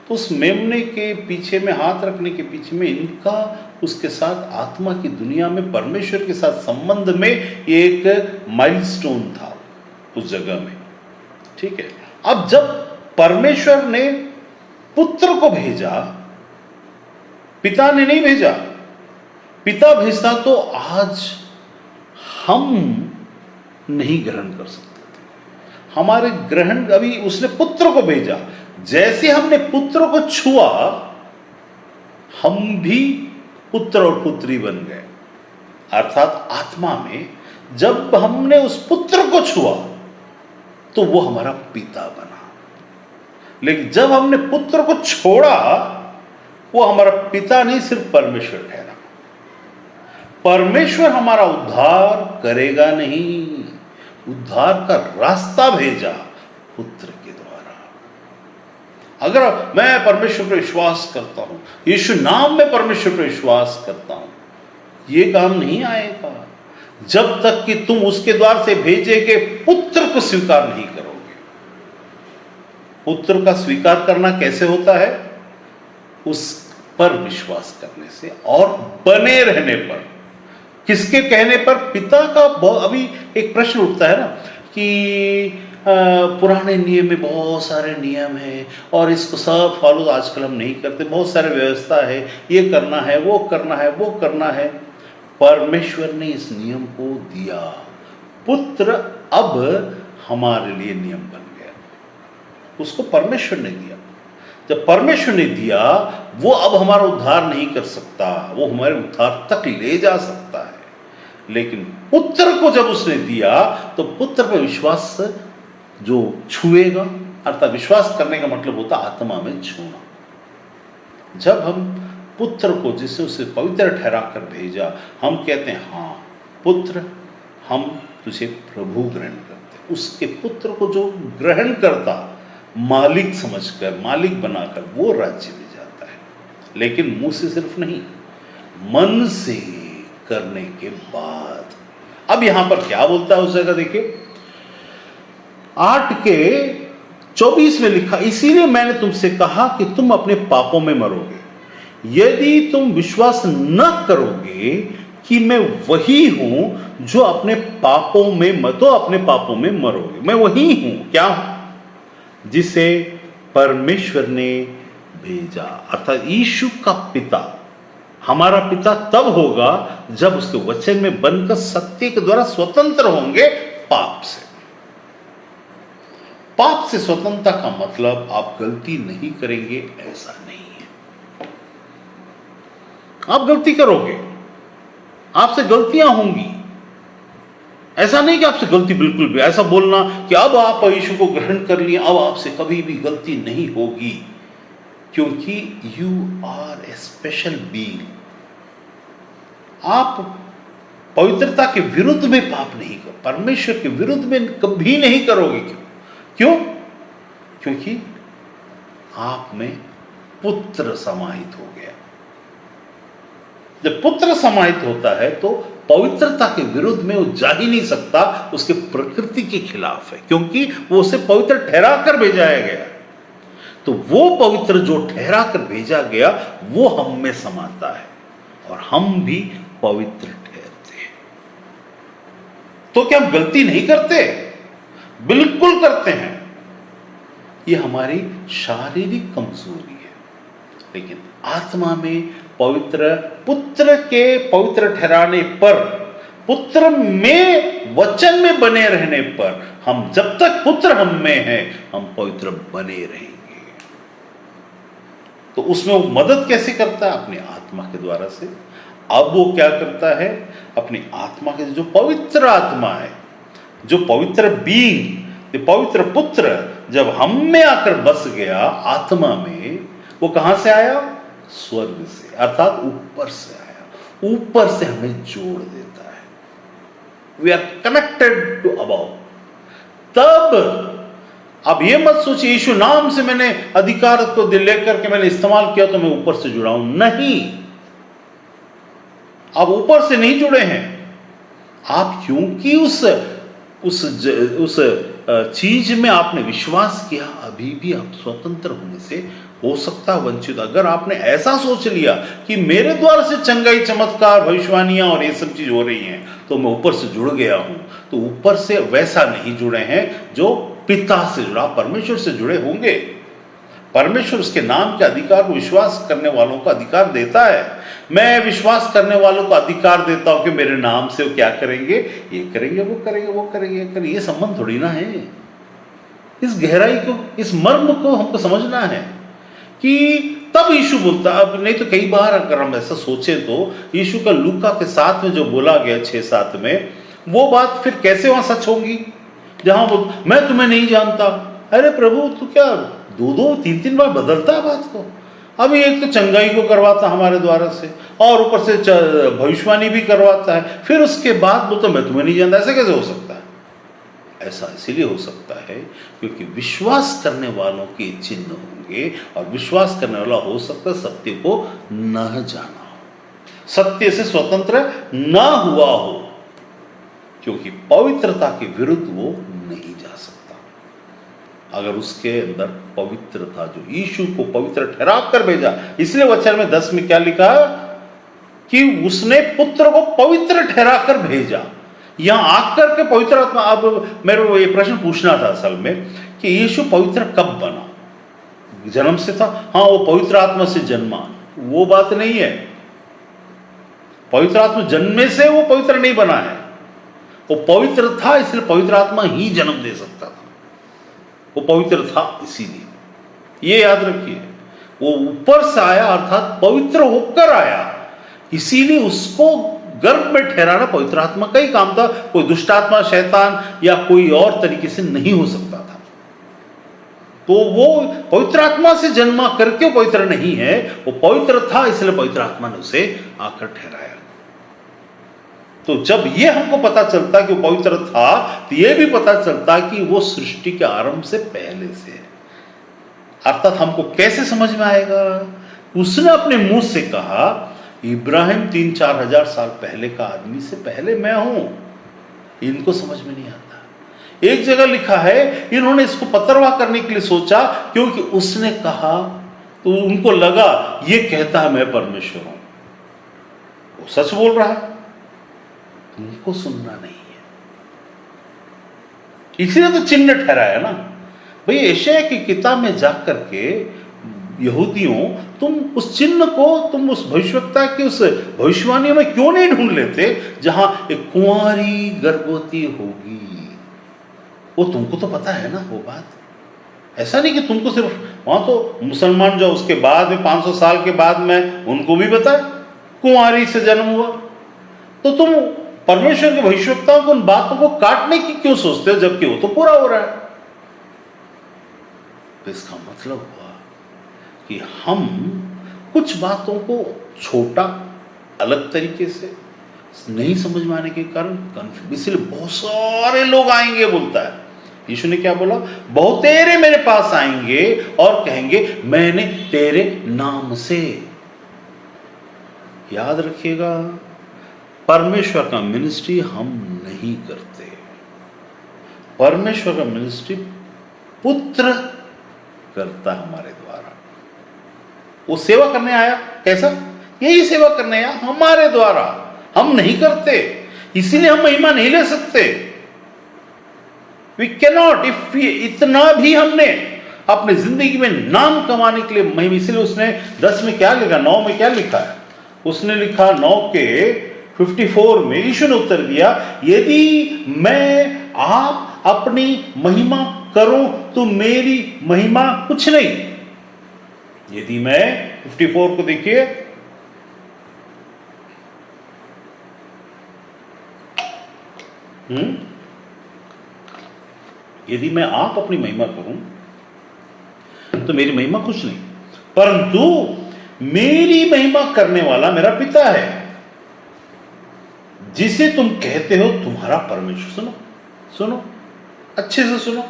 तो उस मेमने के पीछे में हाथ रखने के पीछे में इनका उसके साथ आत्मा की दुनिया में परमेश्वर के साथ संबंध में एक माइलस्टोन था उस जगह में, ठीक है। अब जब परमेश्वर ने पुत्र को भेजा, पिता ने नहीं भेजा, पिता भेजता तो आज हम नहीं ग्रहण कर सकते थे। हमारे ग्रहण, अभी उसने पुत्र को भेजा, जैसे हमने पुत्र को छुआ हम भी पुत्र और पुत्री बन गए। अर्थात आत्मा में जब हमने उस पुत्र को छुआ तो वो हमारा पिता बना, लेकिन जब हमने पुत्र को छोड़ा वो हमारा पिता नहीं, सिर्फ परमेश्वर ठहरा। परमेश्वर हमारा उद्धार करेगा नहीं, उद्धार का रास्ता भेजा पुत्र के द्वारा। अगर मैं परमेश्वर पर विश्वास करता हूं, यीशु नाम में परमेश्वर पर विश्वास करता हूं, ये काम नहीं आएगा जब तक कि तुम उसके द्वार से भेजे गए पुत्र को स्वीकार नहीं करोगे। पुत्र का स्वीकार करना कैसे होता है? उस पर विश्वास करने से और बने रहने पर। किसके कहने पर? पिता का। अभी एक प्रश्न उठता है ना कि पुराने नियम में बहुत सारे नियम हैं और इसको सब फॉलो आजकल हम नहीं करते, बहुत सारे व्यवस्था है, ये करना है, वो करना है, वो करना है। परमेश्वर ने इस नियम को दिया, पुत्र अब हमारे लिए नियम बन गया, उसको परमेश्वर ने दिया। जब परमेश्वर ने दिया, वो अब हमारा उद्धार नहीं कर सकता, वो हमारे उद्धार तक ले जा सकता है, लेकिन पुत्र को जब उसने दिया तो पुत्र पर विश्वास जो छुएगा, अर्थात विश्वास करने का मतलब होता आत्मा में छूना। जब हम पुत्र को, जिसे उसे पवित्र ठहरा कर भेजा, हम कहते हैं हाँ पुत्र, हम तुझे प्रभु ग्रहण करते हैं। उसके पुत्र को जो ग्रहण करता, मालिक समझकर, मालिक बनाकर, वो राज्य में जाता है। लेकिन मुंह से सिर्फ नहीं, मन से करने के बाद। अब यहां पर क्या बोलता है उस जगह देखिए, 8:24 में लिखा, इसीलिए मैंने तुमसे कहा कि तुम अपने पापों में मरोगे। यदि तुम विश्वास न करोगे कि मैं वही हूं जो अपने पापों में, तो अपने पापों में मरोगे। मैं वही हूं, क्या हूं? जिसे परमेश्वर ने भेजा, अर्थात यीशु का पिता। हमारा पिता तब होगा जब उसके वचन में बनकर सत्य के द्वारा स्वतंत्र होंगे पाप से। पाप से स्वतंत्रता का मतलब आप गलती नहीं करेंगे ऐसा नहीं है। आप गलती करोगे, आपसे गलतियां होंगी, ऐसा नहीं कि आपसे गलती बिल्कुल भी, ऐसा बोलना कि अब आप यीशु को ग्रहण कर लिए, अब आपसे कभी भी गलती नहीं होगी, क्योंकि you are a special being. आप पवित्रता के विरुद्ध में पाप नहीं करो, परमेश्वर के विरुद्ध में कभी नहीं करोगे। क्यों? क्योंकि आप में पुत्र समाहित हो गया। जब पुत्र समाहित होता है तो पवित्रता के विरुद्ध में वो जा ही नहीं सकता, उसके प्रकृति के खिलाफ है, क्योंकि वो उसे पवित्र ठहरा कर भेजाया गया। तो वो पवित्र जो ठहरा कर भेजा गया वो हम में समाता है और हम भी पवित्र ठहरते हैं। तो क्या हम गलती नहीं करते? बिल्कुल करते हैं। ये हमारी शारीरिक कमजोरी है, लेकिन आत्मा में पवित्र पुत्र के पवित्र ठहराने पर, पुत्र में वचन में बने रहने पर, हम जब तक पुत्र हम में है हम पवित्र बने रहेंगे। तो उसमें वो मदद कैसे करता है? अपनी आत्मा के द्वारा से। अब वो क्या करता है? अपनी आत्मा के, जो पवित्र आत्मा है, जो पवित्र बीइंग, जो पवित्र पुत्र जब हम में आकर बस गया आत्मा में, वो कहां से आया? स्वर्ग से, अर्थात ऊपर से आया, ऊपर से हमें जोड़ देता है। We are connected to above. तब अब ये मत सोचिए यीशु नाम से मैंने अधिकार को लेकर के मैंने इस्तेमाल किया तो मैं ऊपर से जुड़ा हूं। नहीं, आप ऊपर से नहीं जुड़े हैं। आप क्योंकि उस चीज में आपने विश्वास किया, अभी भी आप स्वतंत्र होने से हो सकता है वंचित। अगर आपने ऐसा सोच लिया कि मेरे द्वारा से चंगाई, चमत्कार, भविष्यवाणियां और ये सब चीज हो रही हैं तो मैं ऊपर से जुड़ गया हूं, तो ऊपर से वैसा नहीं जुड़े हैं जो पिता से जुड़ा, परमेश्वर से जुड़े होंगे। परमेश्वर उसके नाम के अधिकार को विश्वास करने वालों को अधिकार देता है। मैं विश्वास करने वालों को अधिकार देता हूं कि मेरे नाम से वो क्या करेंगे, ये करेंगे, वो करेंगे, वो करेंगे, ये करेंगे। ये संबंध थोड़ी ना है। इस गहराई को, इस मर्म को हमको समझना है कि तब यीशु बोलता, अब नहीं तो कई बार अगर हम ऐसा सोचे तो यीशु का लूका के 7 में जो बोला गया 6-7 में, वो बात फिर कैसे वहां सच होगी जहां वो मैं तुम्हें नहीं जानता। अरे प्रभु तू क्या 2-2 3-3 बार बदलता है बात को। अभी एक तो चंगाई को करवाता हमारे द्वारा से और ऊपर से भविष्यवाणी भी करवाता है, फिर उसके बाद बोलता मैं तुम्हें नहीं जानता। ऐसे कैसे हो सकता है? ऐसा इसीलिए हो सकता है क्योंकि विश्वास करने वालों के चिन्ह होंगे और विश्वास करने वाला हो सकता है सत्य को न जाना हो, सत्य से स्वतंत्र न हुआ हो, क्योंकि पवित्रता के विरुद्ध वो नहीं जा सकता। अगर उसके अंदर पवित्रता, जो यीशु को पवित्र ठहरा कर भेजा, इसलिए वचन में 10 में क्या लिखा कि उसने पुत्र को पवित्र ठहरा कर भेजा। यहां आकर के पवित्र आत्मा, अब मेरे को ये प्रश्न पूछना था असल में कि यीशु पवित्र कब बना? जन्म से था? हाँ, वो पवित्र आत्मा से जन्मा, वो बात नहीं है। पवित्र आत्मा जन्मे से वो पवित्र नहीं बना है, वो पवित्र था इसलिए पवित्र आत्मा ही जन्म दे सकता था। वो पवित्र था इसीलिए, ये याद रखिए। वो ऊपर से आया अर्थात पवित्र होकर आया, इसीलिए उसको गर्भ में ठहराना पवित्र आत्मा का ही काम था। कोई दुष्ट आत्मा, शैतान या कोई और तरीके से नहीं हो सकता था। तो वो पवित्र आत्मा से जन्मा करके वो पवित्र नहीं है, वो पवित्र था इसलिए पवित्र आत्मा ने उसे आकर ठहराया। तो जब ये हमको पता चलता कि वो पवित्र था, तो ये भी पता चलता कि वो सृष्टि के आरंभ से पहले से है। अर्थात हमको कैसे समझ में आएगा? उसने अपने मुंह से कहा इब्राहिम 3-4 हजार साल पहले का आदमी से पहले मैं हूं। इनको समझ में नहीं आता। एक जगह लिखा है इन्होंने इसको पतरवाह करने के लिए सोचा, क्योंकि उसने कहा तो उनको लगा ये कहता है मैं परमेश्वर हूं। वो सच बोल रहा है, तुमको सुनना नहीं है। इसलिए तो चिन्ह ठहराया ना भाई। यशायाह की किताब में जाकर के यहूदियों, तुम उस चिन्ह को, तुम उस भविष्यवक्ता की उस भविष्यवाणी में क्यों नहीं ढूंढ लेते जहां एक कुंवारी गर्भवती होगी? वो तुमको तो पता है ना वो बात। ऐसा नहीं कि तुमको सिर्फ, वहां तो मुसलमान जो उसके बाद में 500 साल के बाद में उनको भी पता है कुंवारी से जन्म हुआ। तो तुम परमेश्वर के भविष्यवक्ताओं को उन बातों को काटने की क्यों सोचते हो, जबकि वो तो पूरा हो रहा है? तो इसका मतलब हुआ कि हम कुछ बातों को छोटा अलग तरीके से नहीं समझ में आने के कारण कन्फ्यूज, इसलिए बहुत सारे लोग आएंगे बोलता है। यीशु ने क्या बोला? बहुतेरे मेरे पास आएंगे और कहेंगे मैंने तेरे नाम से। याद रखिएगा, परमेश्वर का मिनिस्ट्री हम नहीं करते। परमेश्वर का मिनिस्ट्री पुत्र करता हमारे द्वारा। वो सेवा करने आया, कैसा? यही सेवा करने आया हमारे द्वारा, हम नहीं करते, इसीलिए हम महिमा नहीं ले सकते। वी कैन नॉट, इफ इतना भी हमने अपनी जिंदगी में नाम कमाने के लिए महिमा, इसलिए उसने 10 में क्या लिखा, 9 में क्या लिखा है? उसने लिखा 9 के 54 में यीशु ने उत्तर दिया, यदि मैं आप अपनी महिमा करूं तो मेरी महिमा कुछ नहीं। यदि मैं 54 को देखिए, यदि मैं आप अपनी महिमा करूं तो मेरी महिमा कुछ नहीं, परंतु मेरी महिमा करने वाला मेरा पिता है जिसे तुम कहते हो तुम्हारा परमेश्वर। सुनो सुनो अच्छे से सुनो,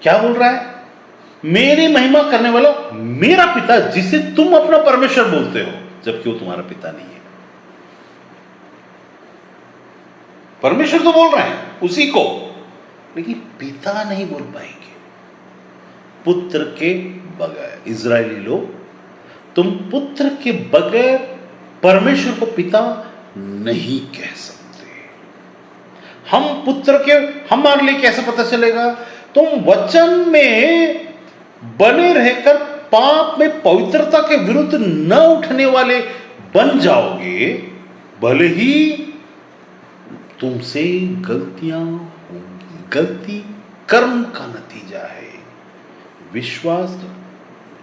क्या बोल रहा है? मेरी महिमा करने वाला मेरा पिता जिसे तुम अपना परमेश्वर बोलते हो, जबकि वो तुम्हारा पिता नहीं है। परमेश्वर तो बोल रहे हैं उसी को, लेकिन पिता नहीं बोल पाएंगे पुत्र के बगैर। इजरायली लोग, तुम पुत्र के बगैर परमेश्वर को पिता नहीं कह सकते। हम पुत्र के, हमारे लिए कैसे पता चलेगा? तुम वचन में बने रहकर पाप में पवित्रता के विरुद्ध न उठने वाले बन जाओगे, भले ही तुमसे गलतियां होंगी। गलती कर्म का नतीजा है, विश्वास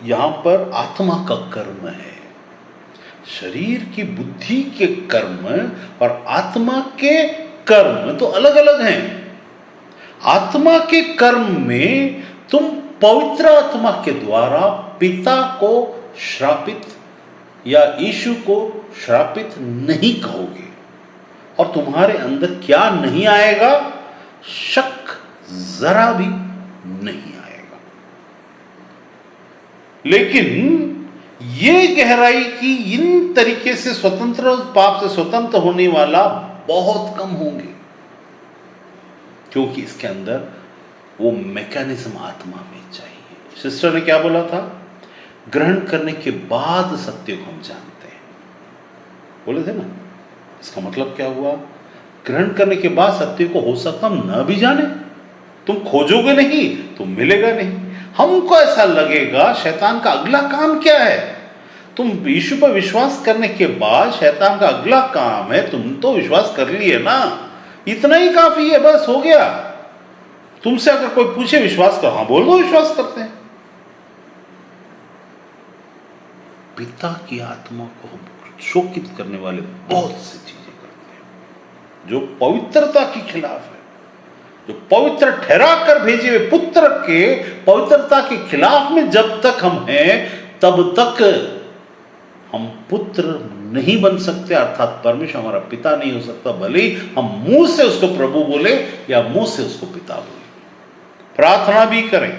यहां पर आत्मा का कर्म है। शरीर की बुद्धि के कर्म और आत्मा के कर्म तो अलग अलग हैं। आत्मा के कर्म में तुम पवित्र आत्मा के द्वारा पिता को श्रापित या यीशु को श्रापित नहीं कहोगे, और तुम्हारे अंदर क्या नहीं आएगा? शक जरा भी नहीं आएगा। लेकिन ये गहराई की इन तरीके से स्वतंत्र, पाप से स्वतंत्र होने वाला बहुत कम होंगे, क्योंकि इसके अंदर वो मैकेनिज्म आत्मा में चाहिए। सिस्टर ने क्या बोला था? ग्रहण करने के बाद सत्य को हम जानते हैं, बोले थे ना। इसका मतलब क्या हुआ? ग्रहण करने के बाद सत्य को हो सकता हम न भी जाने। तुम खोजोगे नहीं तो मिलेगा नहीं। हमको ऐसा लगेगा शैतान का अगला काम क्या है। तुम यीशु पर विश्वास करने के बाद शैतान का अगला काम है, तुम तो विश्वास कर लिए ना, इतना ही काफी है, बस हो गया। तुमसे अगर कोई पूछे विश्वास कर, हाँ बोल दो विश्वास करते हैं। पिता की आत्मा को हम शोकित करने वाले बहुत सी चीजें करते हैं जो पवित्रता के खिलाफ है, जो पवित्र ठहरा कर भेजे हुए पुत्र के पवित्रता के खिलाफ में जब तक हम हैं तब तक हम पुत्र नहीं बन सकते, अर्थात परमेश्वर हमारा पिता नहीं हो सकता, भले ही हम मुंह से उसको प्रभु बोले या मुंह से उसको पिता बोले। प्रार्थना भी करें,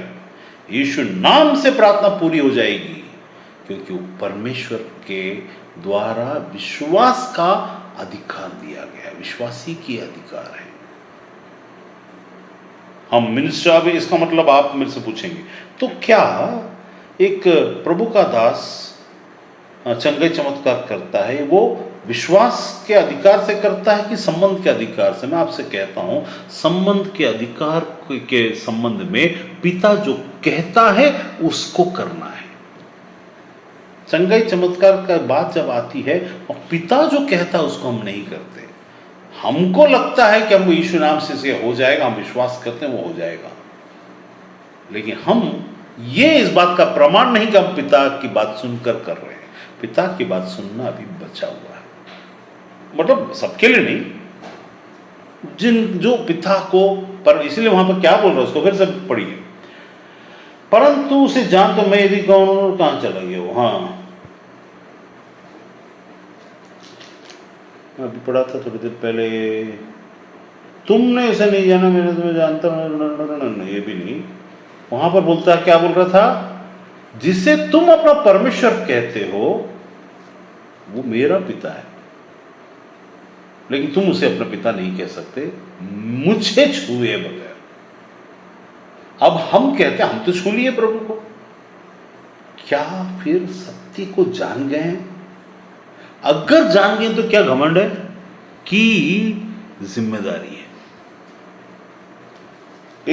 यीशु नाम से प्रार्थना पूरी हो जाएगी, क्योंकि वो परमेश्वर के द्वारा विश्वास का अधिकार दिया गया है, विश्वासी की अधिकार है। हम मिनिस्टर, अभी इसका मतलब आप मेरे से पूछेंगे तो क्या एक प्रभु का दास चंगे चमत्कार करता है, वो विश्वास के अधिकार से करता है कि संबंध के अधिकार से? मैं आपसे कहता हूं, संबंध के अधिकार के संबंध में पिता जो कहता है उसको करना है। चंगाई चमत्कार का बात जब आती है और पिता जो कहता है उसको हम नहीं करते। हमको लगता है कि हमको यीशु नाम से हो जाएगा, हम विश्वास करते हैं वो हो जाएगा, लेकिन हम ये इस बात का प्रमाण नहीं कि हम पिता की बात सुनकर कर रहे हैं। पिता की बात सुनना अभी बचा हुआ है, मतलब सबके लिए नहीं, जिन जो पिता को, पर इसलिए वहां पर क्या बोल रहा है उसको फिर से पढ़िए। परंतु उसे जान तो मैं यदि कहूं, कहां चला गया वो? हाँ, अभी पढ़ा था थोड़ी देर पहले, तुमने इसे नहीं जाना मैंने तुम्हें जानता हूं, ये भी नहीं। वहां पर बोलता है, क्या बोल रहा था? जिसे तुम अपना परमेश्वर कहते हो वो मेरा पिता है, लेकिन तुम उसे अपना पिता नहीं कह सकते मुझे छुए बगैर। अब हम कहते हैं हम तो छू लिए प्रभु को, क्या फिर सत्य को जान गए हैं? अगर जान गए तो क्या घमंड है कि जिम्मेदारी है।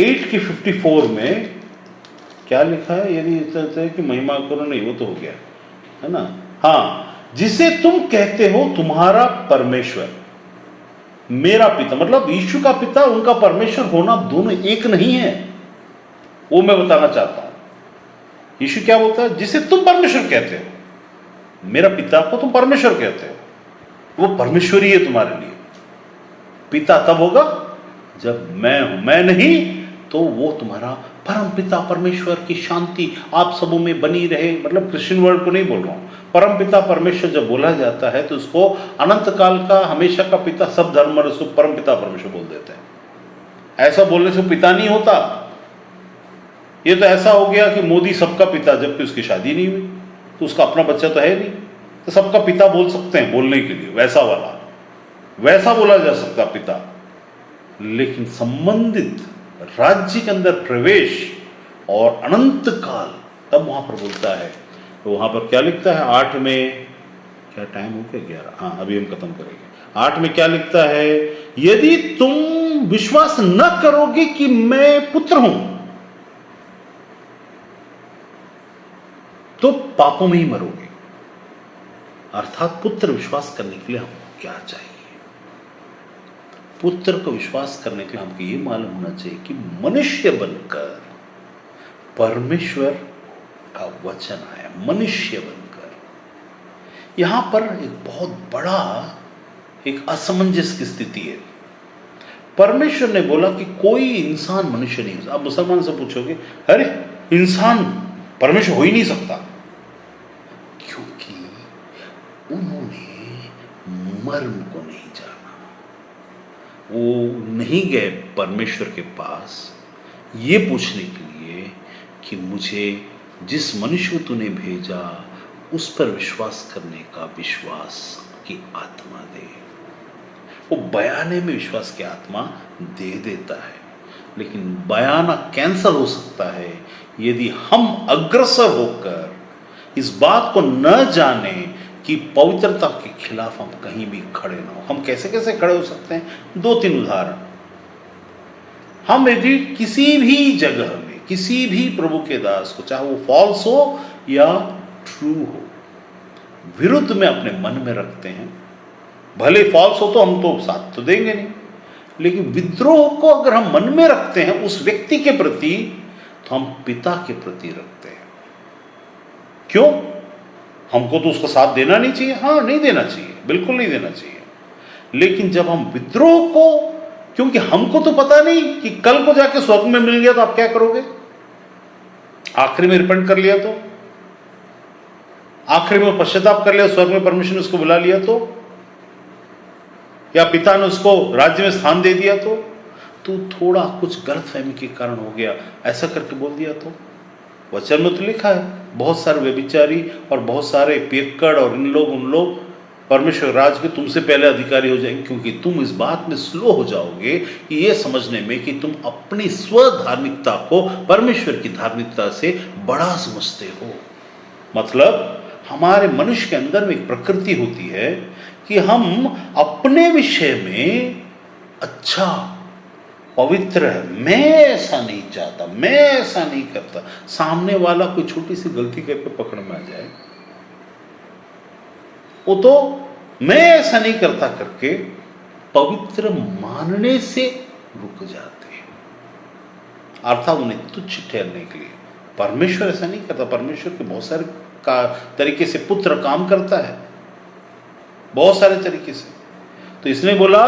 8 की 54 में क्या लिखा है? यदि कहते हैं कि महिमा करो, नहीं वो तो हो गया है ना। हाँ, जिसे तुम कहते हो तुम्हारा परमेश्वर मेरा पिता, मतलब यीशु का पिता उनका परमेश्वर होना दोनों एक नहीं है, वो मैं बताना चाहता हूं। यीशु क्या बोलता है? जिसे तुम परमेश्वर कहते हो, मेरा पिता को तुम परमेश्वर कहते हो, वो परमेश्वर ही है तुम्हारे लिए। पिता तब होगा जब मैं हूं, मैं नहीं तो वो तुम्हारा परम पिता परमेश्वर की शांति आप सबों में बनी रहे। मतलब क्रिश्चियन वर्ड को नहीं बोल रहा हूं, परम पिता परमेश्वर जब बोला जाता है तो उसको अनंत काल का, हमेशा का पिता, सब धर्म में उसको परम पिता परमेश्वर बोल देते हैं। ऐसा बोलने से पिता नहीं होता। ये तो ऐसा हो गया कि मोदी सबका पिता, जबकि उसकी शादी नहीं हुई, तो उसका अपना बच्चा तो है नहीं, तो सबका पिता बोल सकते हैं बोलने के लिए, वैसा वाला, वैसा बोला जा सकता पिता। लेकिन संबंधित राज्य के अंदर प्रवेश और अनंत काल, तब वहां पर बोलता है। तो वहां पर क्या लिखता है 8 में? क्या टाइम हो गया? 11। हाँ, अभी हम खत्म करेंगे। 8 में क्या लिखता है? यदि तुम विश्वास न करोगे कि मैं पुत्र हूं तो पापों में ही मरोगे। अर्थात पुत्र विश्वास करने के लिए हमको क्या चाहिए? पुत्र को विश्वास करने के लिए हमको ये मालूम होना चाहिए कि मनुष्य बनकर परमेश्वर का वचन आया मनुष्य बनकर। यहां पर एक बहुत बड़ा एक असमंजस की स्थिति है। परमेश्वर ने बोला कि कोई इंसान मनुष्य नहीं हो। आप मुसलमान से पूछोगे, अरे इंसान परमेश्वर हो ही नहीं सकता, क्योंकि उन्होंने मर्म को नहीं जाना। वो नहीं गए परमेश्वर के पास ये पूछने के लिए कि मुझे जिस मनुष्य को तूने भेजा उस पर विश्वास करने का विश्वास की आत्मा दे। वो बयाने में विश्वास की आत्मा दे देता है, लेकिन बयाना कैंसल हो सकता है यदि हम अग्रसर होकर इस बात को न जाने कि पवित्रता के खिलाफ हम कहीं भी खड़े ना हो। हम कैसे कैसे खड़े हो सकते हैं? 2-3 उदाहरण। हम यदि किसी भी जगह में किसी भी प्रभु के दास को, चाहे वो फॉल्स हो या ट्रू हो, विरुद्ध में अपने मन में रखते हैं, भले फॉल्स हो तो हम तो साथ तो देंगे नहीं, लेकिन विद्रोह को अगर हम मन में रखते हैं उस व्यक्ति के प्रति, तो हम पिता के प्रति रखते हैं। क्यों? हमको तो उसका साथ देना नहीं चाहिए? हाँ, नहीं देना चाहिए, बिल्कुल नहीं देना चाहिए। लेकिन जब हम विद्रोह को, क्योंकि हमको तो पता नहीं कि कल को जाके स्वर्ग में मिल गया तो आप क्या करोगे? आखिरी में रिपेंट कर लिया तो, आखिरी में पश्चाताप कर लिया, स्वर्ग में परमेश्वर ने उसको बुला लिया तो, या पिता ने उसको राज्य में स्थान दे दिया तो थोड़ा कुछ गलतफहमी के कारण हो गया, ऐसा करके बोल दिया तो। वचन में तो लिखा है बहुत सारे व्यभिचारी और बहुत सारे पियक्कड़ और इन लोग उन लोग परमेश्वर राज के तुमसे पहले अधिकारी हो जाएंगे, क्योंकि तुम इस बात में स्लो हो जाओगे कि ये समझने में कि तुम अपनी स्वधार्मिकता को परमेश्वर की धार्मिकता से बड़ा समझते हो। मतलब हमारे मनुष्य के अंदर में एक प्रकृति होती है कि हम अपने विषय में अच्छा पवित्र है, मैं ऐसा नहीं चाहता, मैं ऐसा नहीं करता। सामने वाला कोई छोटी सी गलती करके पकड़ में आ जाए, वो तो मैं ऐसा नहीं करता करके पवित्र मानने से रुक जाते हैं, अर्थात उन्हें तुच्छ ठहरने के लिए। परमेश्वर ऐसा नहीं करता। परमेश्वर के बहुत सारे तरीके से पुत्र काम करता है, बहुत सारे तरीके से। तो इसने बोला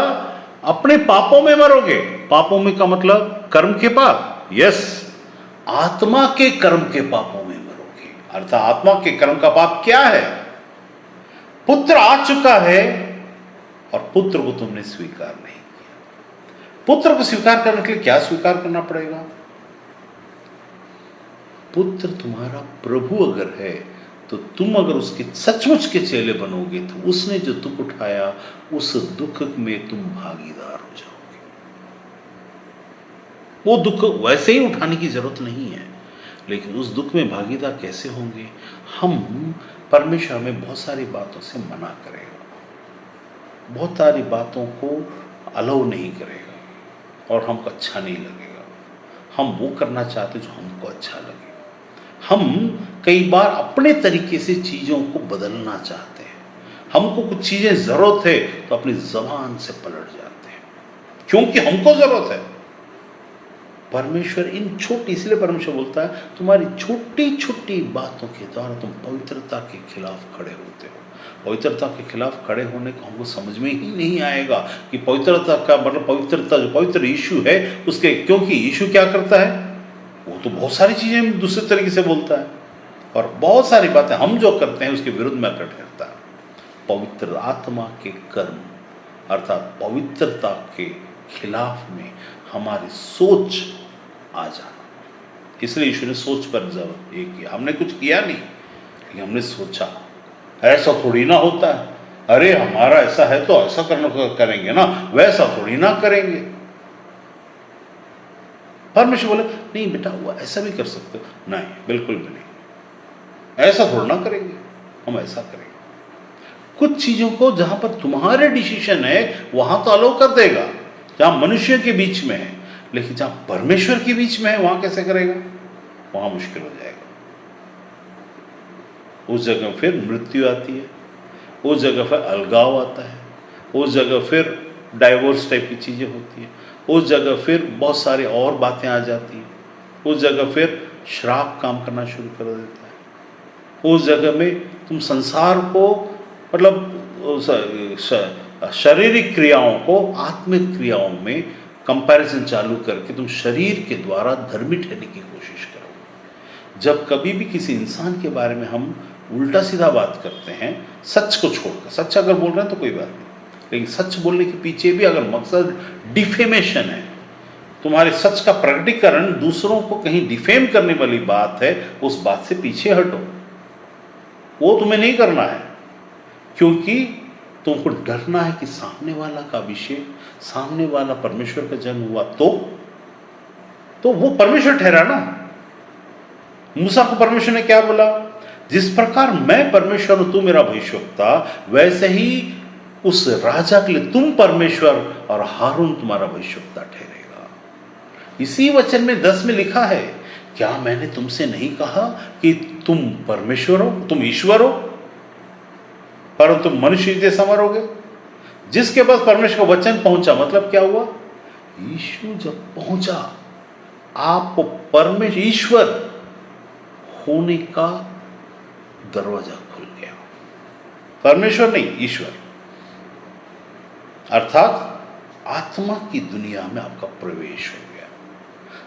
अपने पापों में मरोगे। पापों में का मतलब कर्म के पाप, यस, आत्मा के कर्म के पापों में मरोगे। अर्थात आत्मा के कर्म का पाप क्या है? पुत्र आ चुका है और पुत्र को तुमने स्वीकार नहीं किया। पुत्र को स्वीकार करने के लिए क्या स्वीकार करना पड़ेगा? पुत्र तुम्हारा प्रभु अगर है तो तुम अगर उसके सचमुच के चेले बनोगे तो उसने जो दुख उठाया उस दुख में तुम भागीदार हो जाओगे। वो दुख वैसे ही उठाने की जरूरत नहीं है, लेकिन उस दुख में भागीदार कैसे होंगे? हम परमेश्वर में बहुत सारी बातों से मना करेगा, बहुत सारी बातों को अलाउ नहीं करेगा और हमको अच्छा नहीं लगेगा। हम वो करना चाहते जो हमको अच्छा लगे। हम कई बार अपने तरीके से चीज़ों को बदलना चाहते हैं। हमको कुछ चीज़ें ज़रूरत है तो अपनी ज़बान से पलट जाते हैं, क्योंकि हमको ज़रूरत है। परमेश्वर इन छोटी, इसलिए परमेश्वर बोलता है तुम्हारी छोटी छोटी बातों के द्वारा तुम पवित्रता के खिलाफ खड़े होते हो। पवित्रता के खिलाफ खड़े होने को हमको समझ में ही नहीं आएगा कि पवित्रता का मतलब पवित्रता, जो पवित्र यीशु है उसके, क्योंकि यीशु क्या करता है? वो तो बहुत सारी चीज़ें दूसरे तरीके से बोलता है और बहुत सारी बातें हम जो करते हैं उसके विरुद्ध में प्रकट करता है। पवित्र आत्मा के कर्म अर्थात पवित्रता के खिलाफ में हमारी सोच आ जाना। इसलिए यीशु ने सोच पर जब एक किया, हमने कुछ किया नहीं, लेकिन हमने सोचा। ऐसा थोड़ी ना होता है, अरे हमारा ऐसा है तो ऐसा करना करेंगे ना, वैसा थोड़ी ना करेंगे। परमेश्वर बोले नहीं बेटा वो ऐसा भी कर सकते हो, नहीं बिल्कुल भी नहीं, ऐसा थोड़ा ना करेंगे, हम ऐसा करेंगे। कुछ चीजों को जहां पर तुम्हारे डिसीजन है वहां तो अलाउ कर देगा, जहां मनुष्य के बीच में है, लेकिन जहां परमेश्वर के बीच में है वहां कैसे करेगा? वहां मुश्किल हो जाएगा। उस जगह फिर मृत्यु आती है, उस जगह फिर अलगाव आता है, उस जगह फिर डाइवोर्स टाइप की चीजें होती है, उस जगह फिर बहुत सारी और बातें आ जाती हैं, उस जगह फिर श्राप काम करना शुरू कर देता है। उस जगह में तुम संसार को मतलब शारीरिक क्रियाओं को आत्मिक क्रियाओं में कंपैरिजन चालू करके तुम शरीर के द्वारा धर्मी ठहरने की कोशिश करो। जब कभी भी किसी इंसान के बारे में हम उल्टा सीधा बात करते हैं, सच को छोड़कर, सच अगर बोल रहे हैं तो कोई बात नहीं, लेकिन सच बोलने के पीछे भी अगर मकसद डिफेमेशन है, तुम्हारे सच का प्रकटीकरण दूसरों को कहीं डिफेम करने वाली बात है, उस बात से पीछे हटो। वो तुम्हें नहीं करना है, क्योंकि तुमको डरना है कि सामने वाला का अभिषेक, सामने वाला परमेश्वर का जन्म हुआ तो वो परमेश्वर ठहरा ना। मूसा को परमेश्वर ने क्या बोला? जिस प्रकार मैं परमेश्वर हूं, तू मेरा भविष्यवक्ता, वैसे ही उस राजा के लिए तुम परमेश्वर और हारून तुम्हारा भविष्यवक्ता ठहरेगा। इसी वचन में 10 में लिखा है, क्या मैंने तुमसे नहीं कहा कि तुम परमेश्वर हो, तुम ईश्वर हो, परंतु तुम मनुष्य जैसा मरोगे। जिसके पास परमेश्वर का वचन पहुंचा, मतलब क्या हुआ? यीशु जब पहुंचा, आपको परमेश्वर ईश्वर होने का दरवाजा खुल गया। परमेश्वर नहीं, ईश्वर, अर्थात आत्मा की दुनिया में आपका प्रवेश हो गया।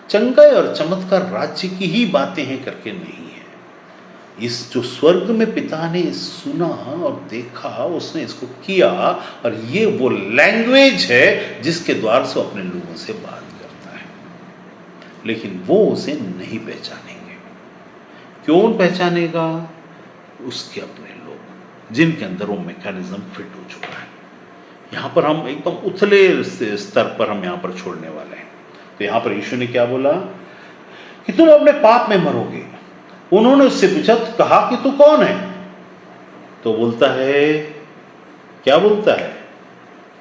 चंगाई और चमत्कार राज्य की ही बातें हैं करके नहीं है। इस जो स्वर्ग में पिता ने सुना और देखा, उसने इसको किया, और ये वो लैंग्वेज है जिसके द्वार से अपने लोगों से बात करता है। लेकिन वो उसे नहीं पहचानेंगे। क्यों पहचानेगा? उसके अपने लोग, जिनके अंदर वो मैकेनिज्म फिट हो चुका है। यहां पर हम एकदम उथले स्तर पर हम यहां पर छोड़ने वाले हैं। तो यहां पर यीशु ने क्या बोला कि तुम अपने पाप में मरोगे। उन्होंने उससे पूछा, कहा कि तू कौन है? तो बोलता है, क्या बोलता है?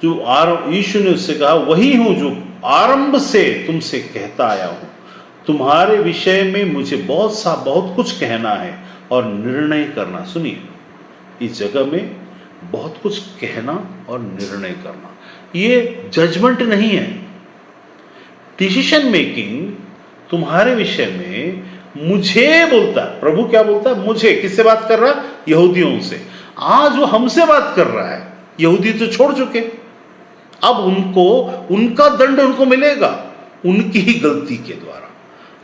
जो यीशु ने उससे कहा, वही हूं जो आरंभ से तुमसे कहता आया हूं। तुम्हारे विषय में मुझे बहुत कुछ कहना है और निर्णय करना। सुनिए, इस जगह में बहुत कुछ कहना और निर्णय करना, ये जजमेंट नहीं है, डिसीजन मेकिंग। तुम्हारे विषय में मुझे बोलता है। प्रभु क्या बोलता है? मुझे। किससे बात कर रहा है? यहूदियों से। आज वो हमसे बात कर रहा है। यहूदी तो छोड़ चुके, अब उनका दंड उनको मिलेगा उनकी ही गलती के द्वारा।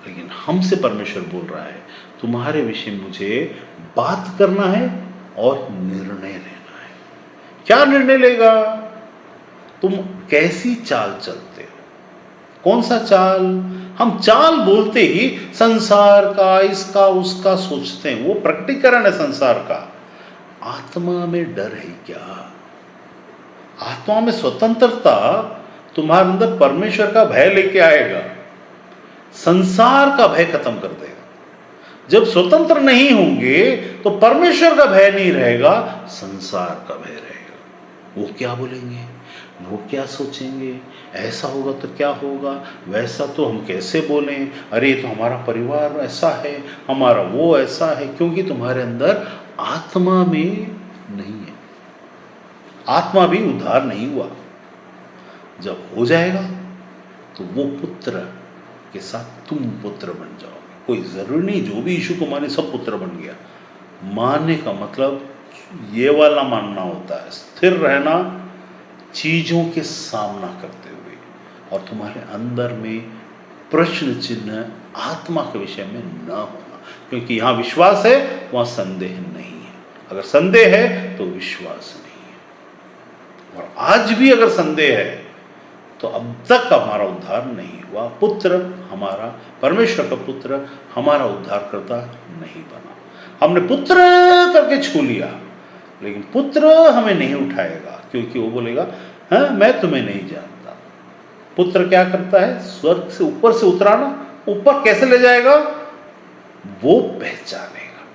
लेकिन हमसे परमेश्वर बोल रहा है, तुम्हारे विषय में मुझे बात करना है और निर्णय लेना है। क्या निर्णय लेगा? तुम कैसी चाल चलते हो? कौन सा चाल? हम चाल बोलते ही संसार का, इसका उसका सोचते हैं, वो प्रकटीकरण है संसार का। आत्मा में डर है क्या? आत्मा में स्वतंत्रता तुम्हारे अंदर परमेश्वर का भय लेके आएगा, संसार का भय खत्म कर देगा। जब स्वतंत्र नहीं होंगे तो परमेश्वर का भय नहीं रहेगा, संसार का भय रहेगा। वो क्या बोलेंगे, वो क्या सोचेंगे, ऐसा होगा तो क्या होगा, वैसा तो हम कैसे बोलें, अरे तो हमारा परिवार ऐसा है, हमारा वो ऐसा है, क्योंकि तुम्हारे अंदर आत्मा में नहीं है। आत्मा भी उद्धार नहीं हुआ। जब हो जाएगा तो वो पुत्र के साथ तुम पुत्र बन जाओगे। कोई जरूरी नहीं जो भी यीशु को माने सब पुत्र बन गया। मानने का मतलब ये वाला मानना होता है, स्थिर रहना चीजों के सामना करते हुए, और तुम्हारे अंदर में प्रश्न चिन्ह आत्मा के विषय में न होना। क्योंकि यहां विश्वास है, वहां संदेह नहीं है। अगर संदेह है तो विश्वास नहीं है। और आज भी अगर संदेह है तो अब तक हमारा उद्धार नहीं हुआ। पुत्र हमारा, परमेश्वर का पुत्र हमारा उद्धारकर्ता नहीं बना। हमने पुत्र करके छू लिया, लेकिन पुत्र हमें नहीं उठाएगा, क्योंकि वो बोलेगा, हाँ मैं तुम्हें नहीं जानता। पुत्र क्या करता है? स्वर्ग से ऊपर से उतराना। ऊपर कैसे ले जाएगा? वो पहचानेगा,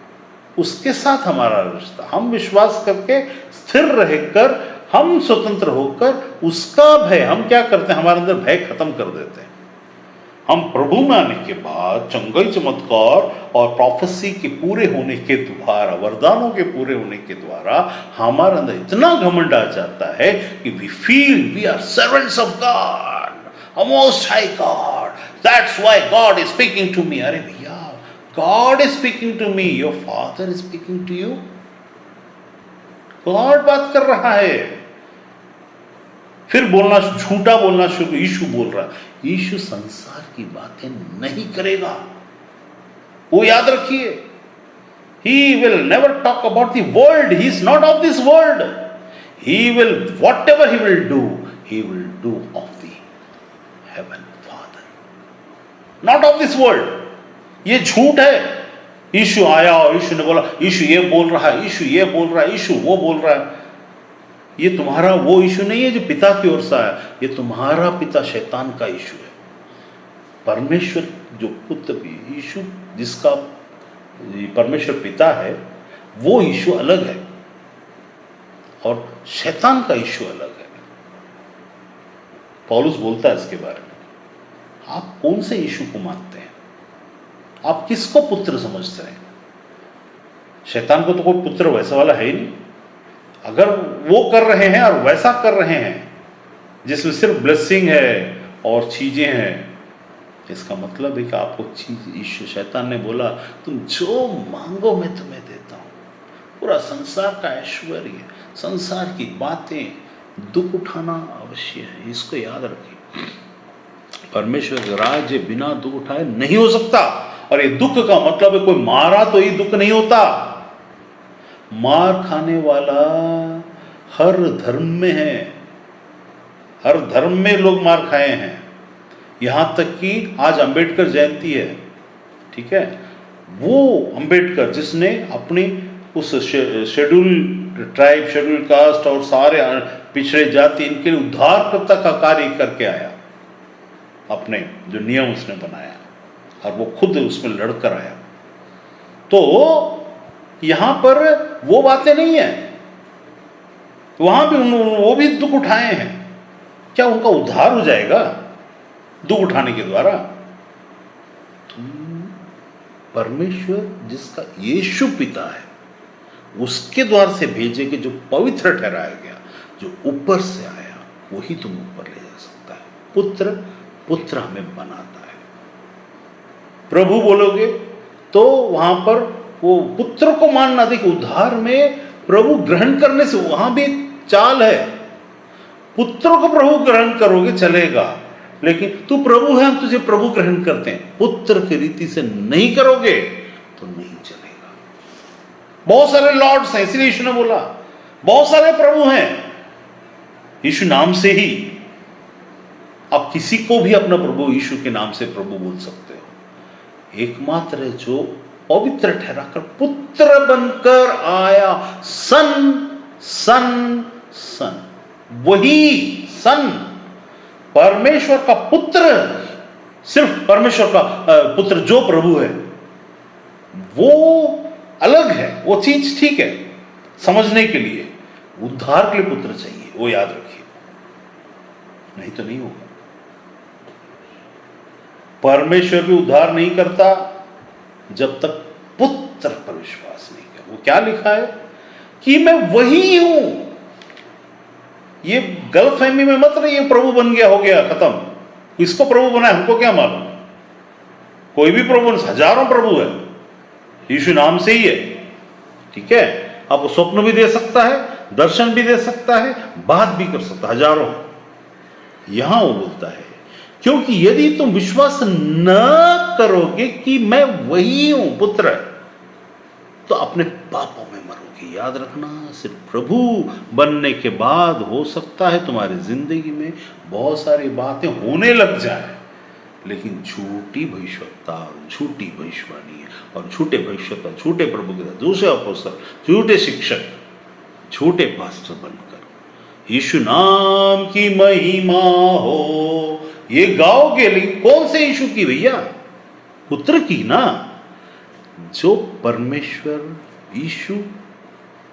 उसके साथ हमारा रिश्ता। हम विश्वास करके स्थिर रहकर, हम स्वतंत्र होकर, उसका भय हम क्या करते हैं? हमारे अंदर भय खत्म कर देते हैं। हम प्रभु में आने के बाद चंगाई चमत्कार और प्रोफेसी के पूरे होने के द्वारा, वरदानों के पूरे होने के द्वारा हमारे अंदर इतना घमंड आ जाता है कि we feel we are servants of God, a most high God, that's why God is speaking to me. अरे भैया, God is speaking to me, your father is speaking to you. God बात कर रहा है। फिर बोलना, झूठा बोलना शुरू, यीशु बोल रहा है। यीशु संसार की बातें नहीं करेगा, वो याद रखिए। He will never talk about the world. He is not of this world. He will, whatever he will do of the heaven Father. Not of this world. ये झूठ है। यीशु आया और यीशु ने बोला, यीशु ये बोल रहा है, यीशु ये बोल रहा है, यीशु वो बोल रहा है। ये तुम्हारा वो यीशु नहीं है जो पिता की ओर से आया, ये तुम्हारा पिता शैतान का यीशु है। परमेश्वर जो पुत्र यीशु, जिसका परमेश्वर पिता है, वो यीशु अलग है और शैतान का यीशु अलग है। पौलुस बोलता है इसके बारे में। आप कौन से यीशु को मानते हैं? आप किसको पुत्र समझते हैं? शैतान को तो कोई पुत्र वैसा वाला है ही नहीं। अगर वो कर रहे हैं और वैसा कर रहे हैं जिसमें सिर्फ ब्लेसिंग है और चीजें हैं, इसका मतलब है कि आपको चीज, ईश्वर शैतान ने बोला तुम जो मांगो मैं तुम्हें देता हूं, पूरा संसार का ऐश्वर्य, संसार की बातें, दुख उठाना अवश्य है। इसको याद रखिए, परमेश्वर का राज्य बिना दुख उठाए नहीं हो सकता। और ये दुख का मतलब है कोई मारा तो ये दुख नहीं होता। मार खाने वाला हर धर्म में है, हर धर्म में लोग मार खाए हैं। यहां तक कि आज अंबेडकर जयंती है, ठीक है, वो अंबेडकर जिसने अपनी उस शेड्यूल ट्राइब, शेड्यूल कास्ट और सारे पिछड़े जाति, इनके लिए उद्धारकर्ता का कार्य करके आया। अपने जो नियम उसने बनाया और वो खुद उसमें लड़कर आया। तो यहां पर वो बातें नहीं है, वहां भी वो भी दुख उठाए हैं। क्या उनका उद्धार हो जाएगा दुख उठाने के द्वारा? परमेश्वर जिसका यीशु पिता है, उसके द्वार से भेजे कि जो पवित्र ठहराया गया, जो ऊपर से आया, वही तुम ऊपर ले जा सकता है। पुत्र पुत्र हमें बनाता है। प्रभु बोलोगे तो वहां पर वो पुत्र को मानना, देखिए उद्धार में प्रभु ग्रहण करने से वहां भी एक चाल है। पुत्र को प्रभु ग्रहण करोगे चलेगा, लेकिन तू प्रभु है, हम तुझे प्रभु ग्रहण करते हैं, पुत्र की रीति से नहीं करोगे तो नहीं चलेगा। बहुत सारे लॉर्ड्स हैं, इसलिए यीशु ने बोला बहुत सारे प्रभु हैं। यीशु नाम से ही आप किसी को भी अपना प्रभु यीशु के नाम से प्रभु बोल सकते हो। एकमात्र है जो पवित्र ठहराकर पुत्र बनकर आया, सन सन सन, वही सन परमेश्वर का पुत्र। सिर्फ परमेश्वर का पुत्र जो प्रभु है वो अलग है, वो चीज ठीक है समझने के लिए। उद्धार के लिए पुत्र चाहिए, वो याद रखिए, नहीं तो नहीं होगा। परमेश्वर भी उद्धार नहीं करता जब तक पुत्र पर विश्वास नहीं कर। वो क्या लिखा है कि मैं वही हूं। ये गलतफहमी में मत रहिए प्रभु बन गया, हो गया, खत्म। इसको प्रभु बनाए, हमको क्या मालूम? कोई भी प्रभु, हजारों प्रभु है, यीशु नाम से ही है, ठीक है। आपको स्वप्न भी दे सकता है, दर्शन भी दे सकता है, बात भी कर सकता है, हजारों। यहां वो बोलता है क्योंकि यदि तुम विश्वास न करोगे कि मैं वही हूं पुत्र, तो अपने पापों में मरोगे। याद रखना, सिर्फ प्रभु बनने के बाद हो सकता है तुम्हारी जिंदगी में बहुत सारी बातें होने लग जाए, लेकिन झूठी भविष्यवक्ता और झूठी भविष्यवाणी और झूठे भविष्यवक्ता, झूठे प्रभु के साथ, झूठे अपोस्तल, झूठे शिक्षक, झूठे पास्टर बनकर यीशु नाम की महिमा हो ये गाओगे। लेकिन कौन से यीशु की भैया? पुत्र की ना, जो परमेश्वर यीशु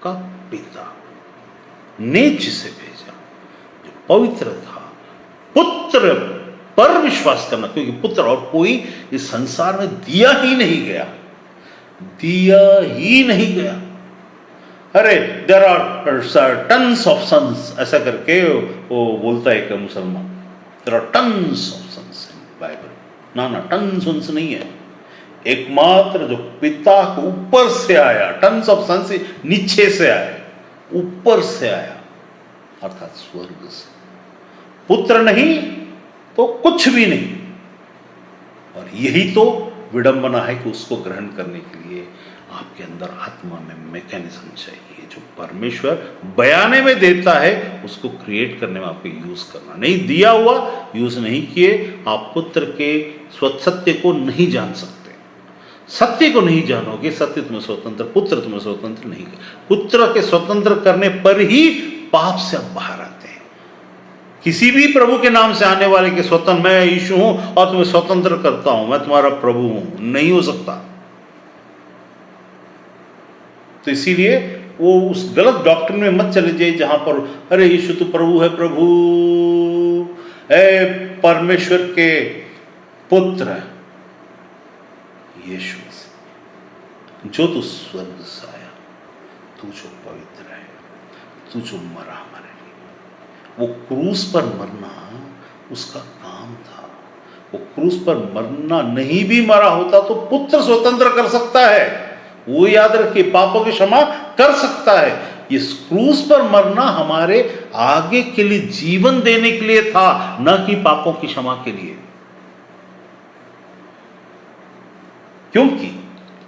का पिता ने जिसे भेजा, जो पवित्र था, पुत्र पर विश्वास करना, क्योंकि पुत्र और कोई इस संसार में दिया ही नहीं गया, दिया ही नहीं गया। अरे there are tons of sons, ऐसा करके वो बोलता है एक मुसलमान, there are tons of sons in Bible. ना ना, टन्स वंस नहीं है, एकमात्र जो पिता को ऊपर से आया, टन्स ऑफ सन से नीचे से आया, ऊपर से आया, अर्थात स्वर्ग से। पुत्र नहीं तो कुछ भी नहीं। और यही तो विडंबना है कि उसको ग्रहण करने के लिए आपके अंदर आत्मा में मैकेनिज्म चाहिए। जो परमेश्वर बयाने में देता है उसको क्रिएट करने में आपको यूज करना, नहीं दिया हुआ यूज नहीं किए आप पुत्र के सत्य को नहीं जान सकते। सत्य को नहीं जानोगे, सत्य तुम्हें स्वतंत्र, पुत्र तुम्हें स्वतंत्र नहीं कर। पुत्र के स्वतंत्र करने पर ही पाप से आप बाहर आते हैं। किसी भी प्रभु के नाम से आने वाले के स्वतंत्र, मैं यीशु हूं और तुम्हें स्वतंत्र करता हूं, मैं तुम्हारा प्रभु हूं, नहीं हो सकता। तो इसीलिए वो उस गलत डॉक्ट्रिन में मत चले जाइए जहां पर अरे यीशु तो प्रभु है, प्रभु है, परमेश्वर के पुत्र है। यीशु जो तू स्वर्ग से आया, तू जो पवित्र है, तू जो मरा हमारे लिए, वो क्रूस पर मरना उसका काम था। वो क्रूस पर मरना नहीं भी मरा होता तो पुत्र स्वतंत्र कर सकता है, वो याद रखिए, पापों की क्षमा कर सकता है। ये क्रूस पर मरना हमारे आगे के लिए जीवन देने के लिए था, न कि पापों की क्षमा के लिए। क्योंकि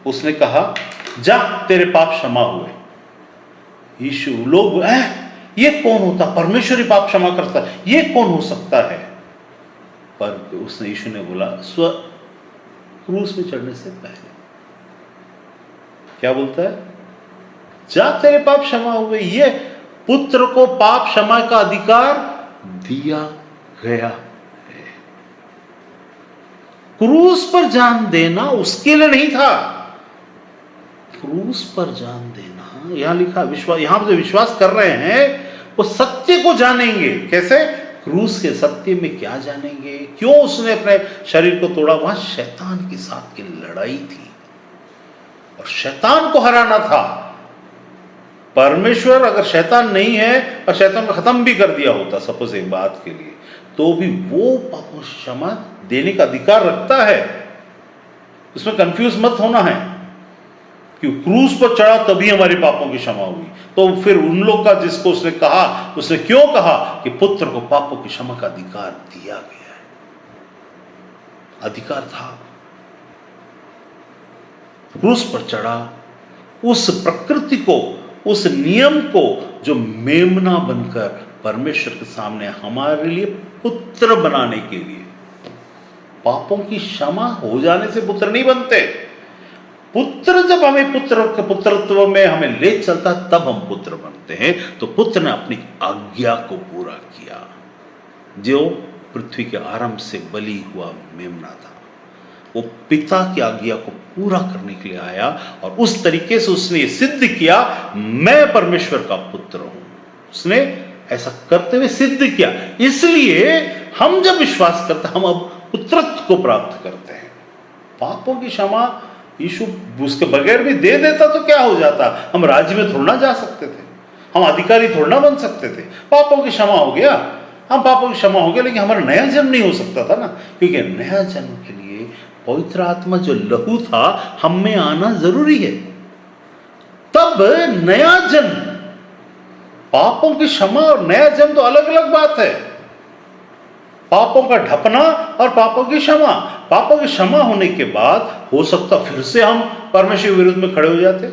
उसने कहा जा तेरे पाप क्षमा हुए। यीशु लोग ये कौन होता, परमेश्वर ही पाप क्षमा करता है, ये कौन हो सकता है? पर उसने, यीशु ने बोला क्रूस में चढ़ने से पहले क्या बोलता है? जा तेरे पाप क्षमा हुए। ये पुत्र को पाप क्षमा का अधिकार दिया गया है। क्रूस पर जान देना उसके लिए नहीं था। क्रूस पर जान देना, यहां लिखा विश्वास, यहां जो विश्वास कर रहे हैं वो सत्य को जानेंगे। कैसे? क्रूस के सत्य में क्या जानेंगे? क्यों उसने अपने शरीर को तोड़ा? वहां शैतान के साथ की लड़ाई थी और शैतान को हराना था। परमेश्वर अगर शैतान नहीं है और शैतान को खत्म भी कर दिया होता, सपोज एक बात के लिए, तो भी वो पापों की क्षमा देने का अधिकार रखता है। उसमें कंफ्यूज मत होना है कि क्रूस पर चढ़ा तभी हमारे पापों की क्षमा हुई। तो फिर उन लोग का जिसको उसने कहा, उसने क्यों कहा कि पुत्र को पापों की क्षमा का अधिकार दिया गया है? अधिकार था। क्रूस पर चढ़ा, उस प्रकृति को, उस नियम को, जो मेमना बनकर परमेश्वर के सामने हमारे लिए पुत्र बनाने के लिए। पापों की क्षमा हो जाने से पुत्र नहीं बनते। पुत्र जब हमें पुत्रत्व में हमें ले चलता तब हम पुत्र बनते हैं। तो पुत्र ने अपनी आज्ञा को पूरा किया, जो पृथ्वी के आरंभ से बलि हुआ मेमना था। वो पिता की आज्ञा को पूरा करने के लिए आया और उस तरीके से उसने ये सिद्ध किया, मैं परमेश्वर का पुत्र हूं। उसने ऐसा करते हुए सिद्ध किया। इसलिए हम जब विश्वास करते हैं, हम अब पुत्रत्व को प्राप्त करते हैं। पापों की क्षमा यीशु उसके बगैर भी दे देता तो क्या हो जाता? हम राज्य में थोड़ा ना जा सकते थे, हम अधिकारी थोड़ा ना बन सकते थे। पापों की क्षमा हो गया, हम पापों की क्षमा हो गया, लेकिन हमारा नया जन्म नहीं हो सकता था ना, क्योंकि नया जन्म के लिए पवित्र आत्मा जो लहू था हम में आना जरूरी है। तब नया जन्म, पापों की क्षमा और नया जन्म तो अलग अलग बात है। पापों का ढपना और पापों की क्षमा। पापों की क्षमा होने के बाद हो सकता फिर से हम परमेश्वर के विरुद्ध में खड़े हो जाते,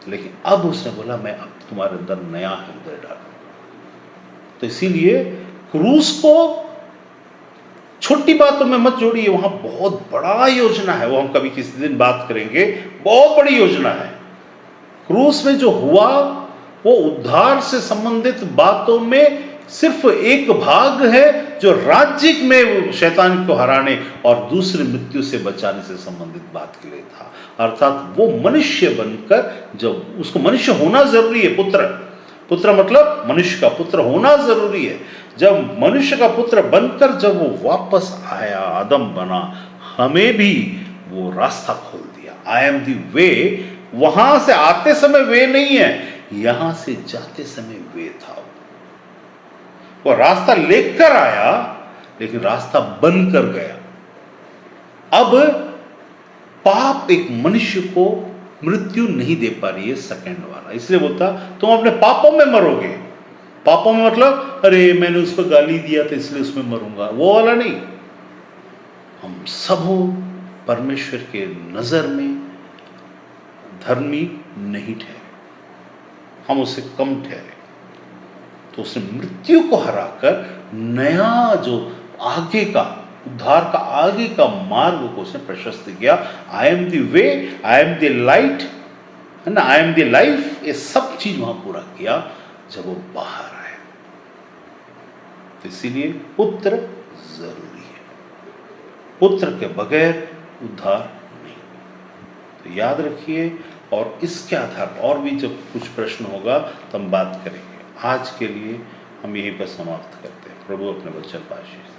लेकिन अब उसने बोला मैं अब तुम्हारे अंदर नया हृदय डालूं। तो इसीलिए क्रूस को छोटी बातों में मत जोड़िए, वहां बहुत बड़ा योजना है, वो हम कभी किसी दिन बात करेंगे। बहुत बड़ी योजना है। क्रूस में जो हुआ वो उद्धार से संबंधित बातों में सिर्फ एक भाग है, जो राज्य में शैतान को हराने और दूसरी मृत्यु से बचाने से संबंधित बात के लिए था। अर्थात वो मनुष्य बनकर, जब उसको मनुष्य होना जरूरी है, पुत्र मतलब मनुष्य का पुत्र होना जरूरी है। जब मनुष्य का पुत्र बनकर जब वो वापस आया, आदम बना, हमें भी वो रास्ता खोल दिया। आई एम दी वे। वहां से आते समय वे नहीं है, यहां से जाते समय वे था। वो रास्ता लेकर आया, लेकिन रास्ता बनकर गया। अब पाप एक मनुष्य को मृत्यु नहीं दे पा रही है सेकंड वाला, इसलिए बोलता तुम अपने पापों में मरोगे। पापों में मतलब अरे मैंने उसको गाली दिया तो इसलिए उसमें मरूंगा, वो वाला नहीं। हम सब परमेश्वर के नजर में धर्मी नहीं ठहरे, हम उससे कम ठहरे। तो उसने मृत्यु को हराकर नया जो आगे का उद्धार का आगे का मार्ग को उसने प्रशस्त किया। I am the way, I am the light, है ना, आई एम द लाइफ, ये सब चीज वहां पूरा किया जब वो बाहर आए। तो इसीलिए पुत्र जरूरी है, पुत्र के बगैर उद्धार नहीं। तो याद रखिए, और इसके आधार पर और भी जब कुछ प्रश्न होगा तो हम बात करेंगे। आज के लिए हम यहीं पर समाप्त करते हैं। प्रभु अपने वचन पर आशीष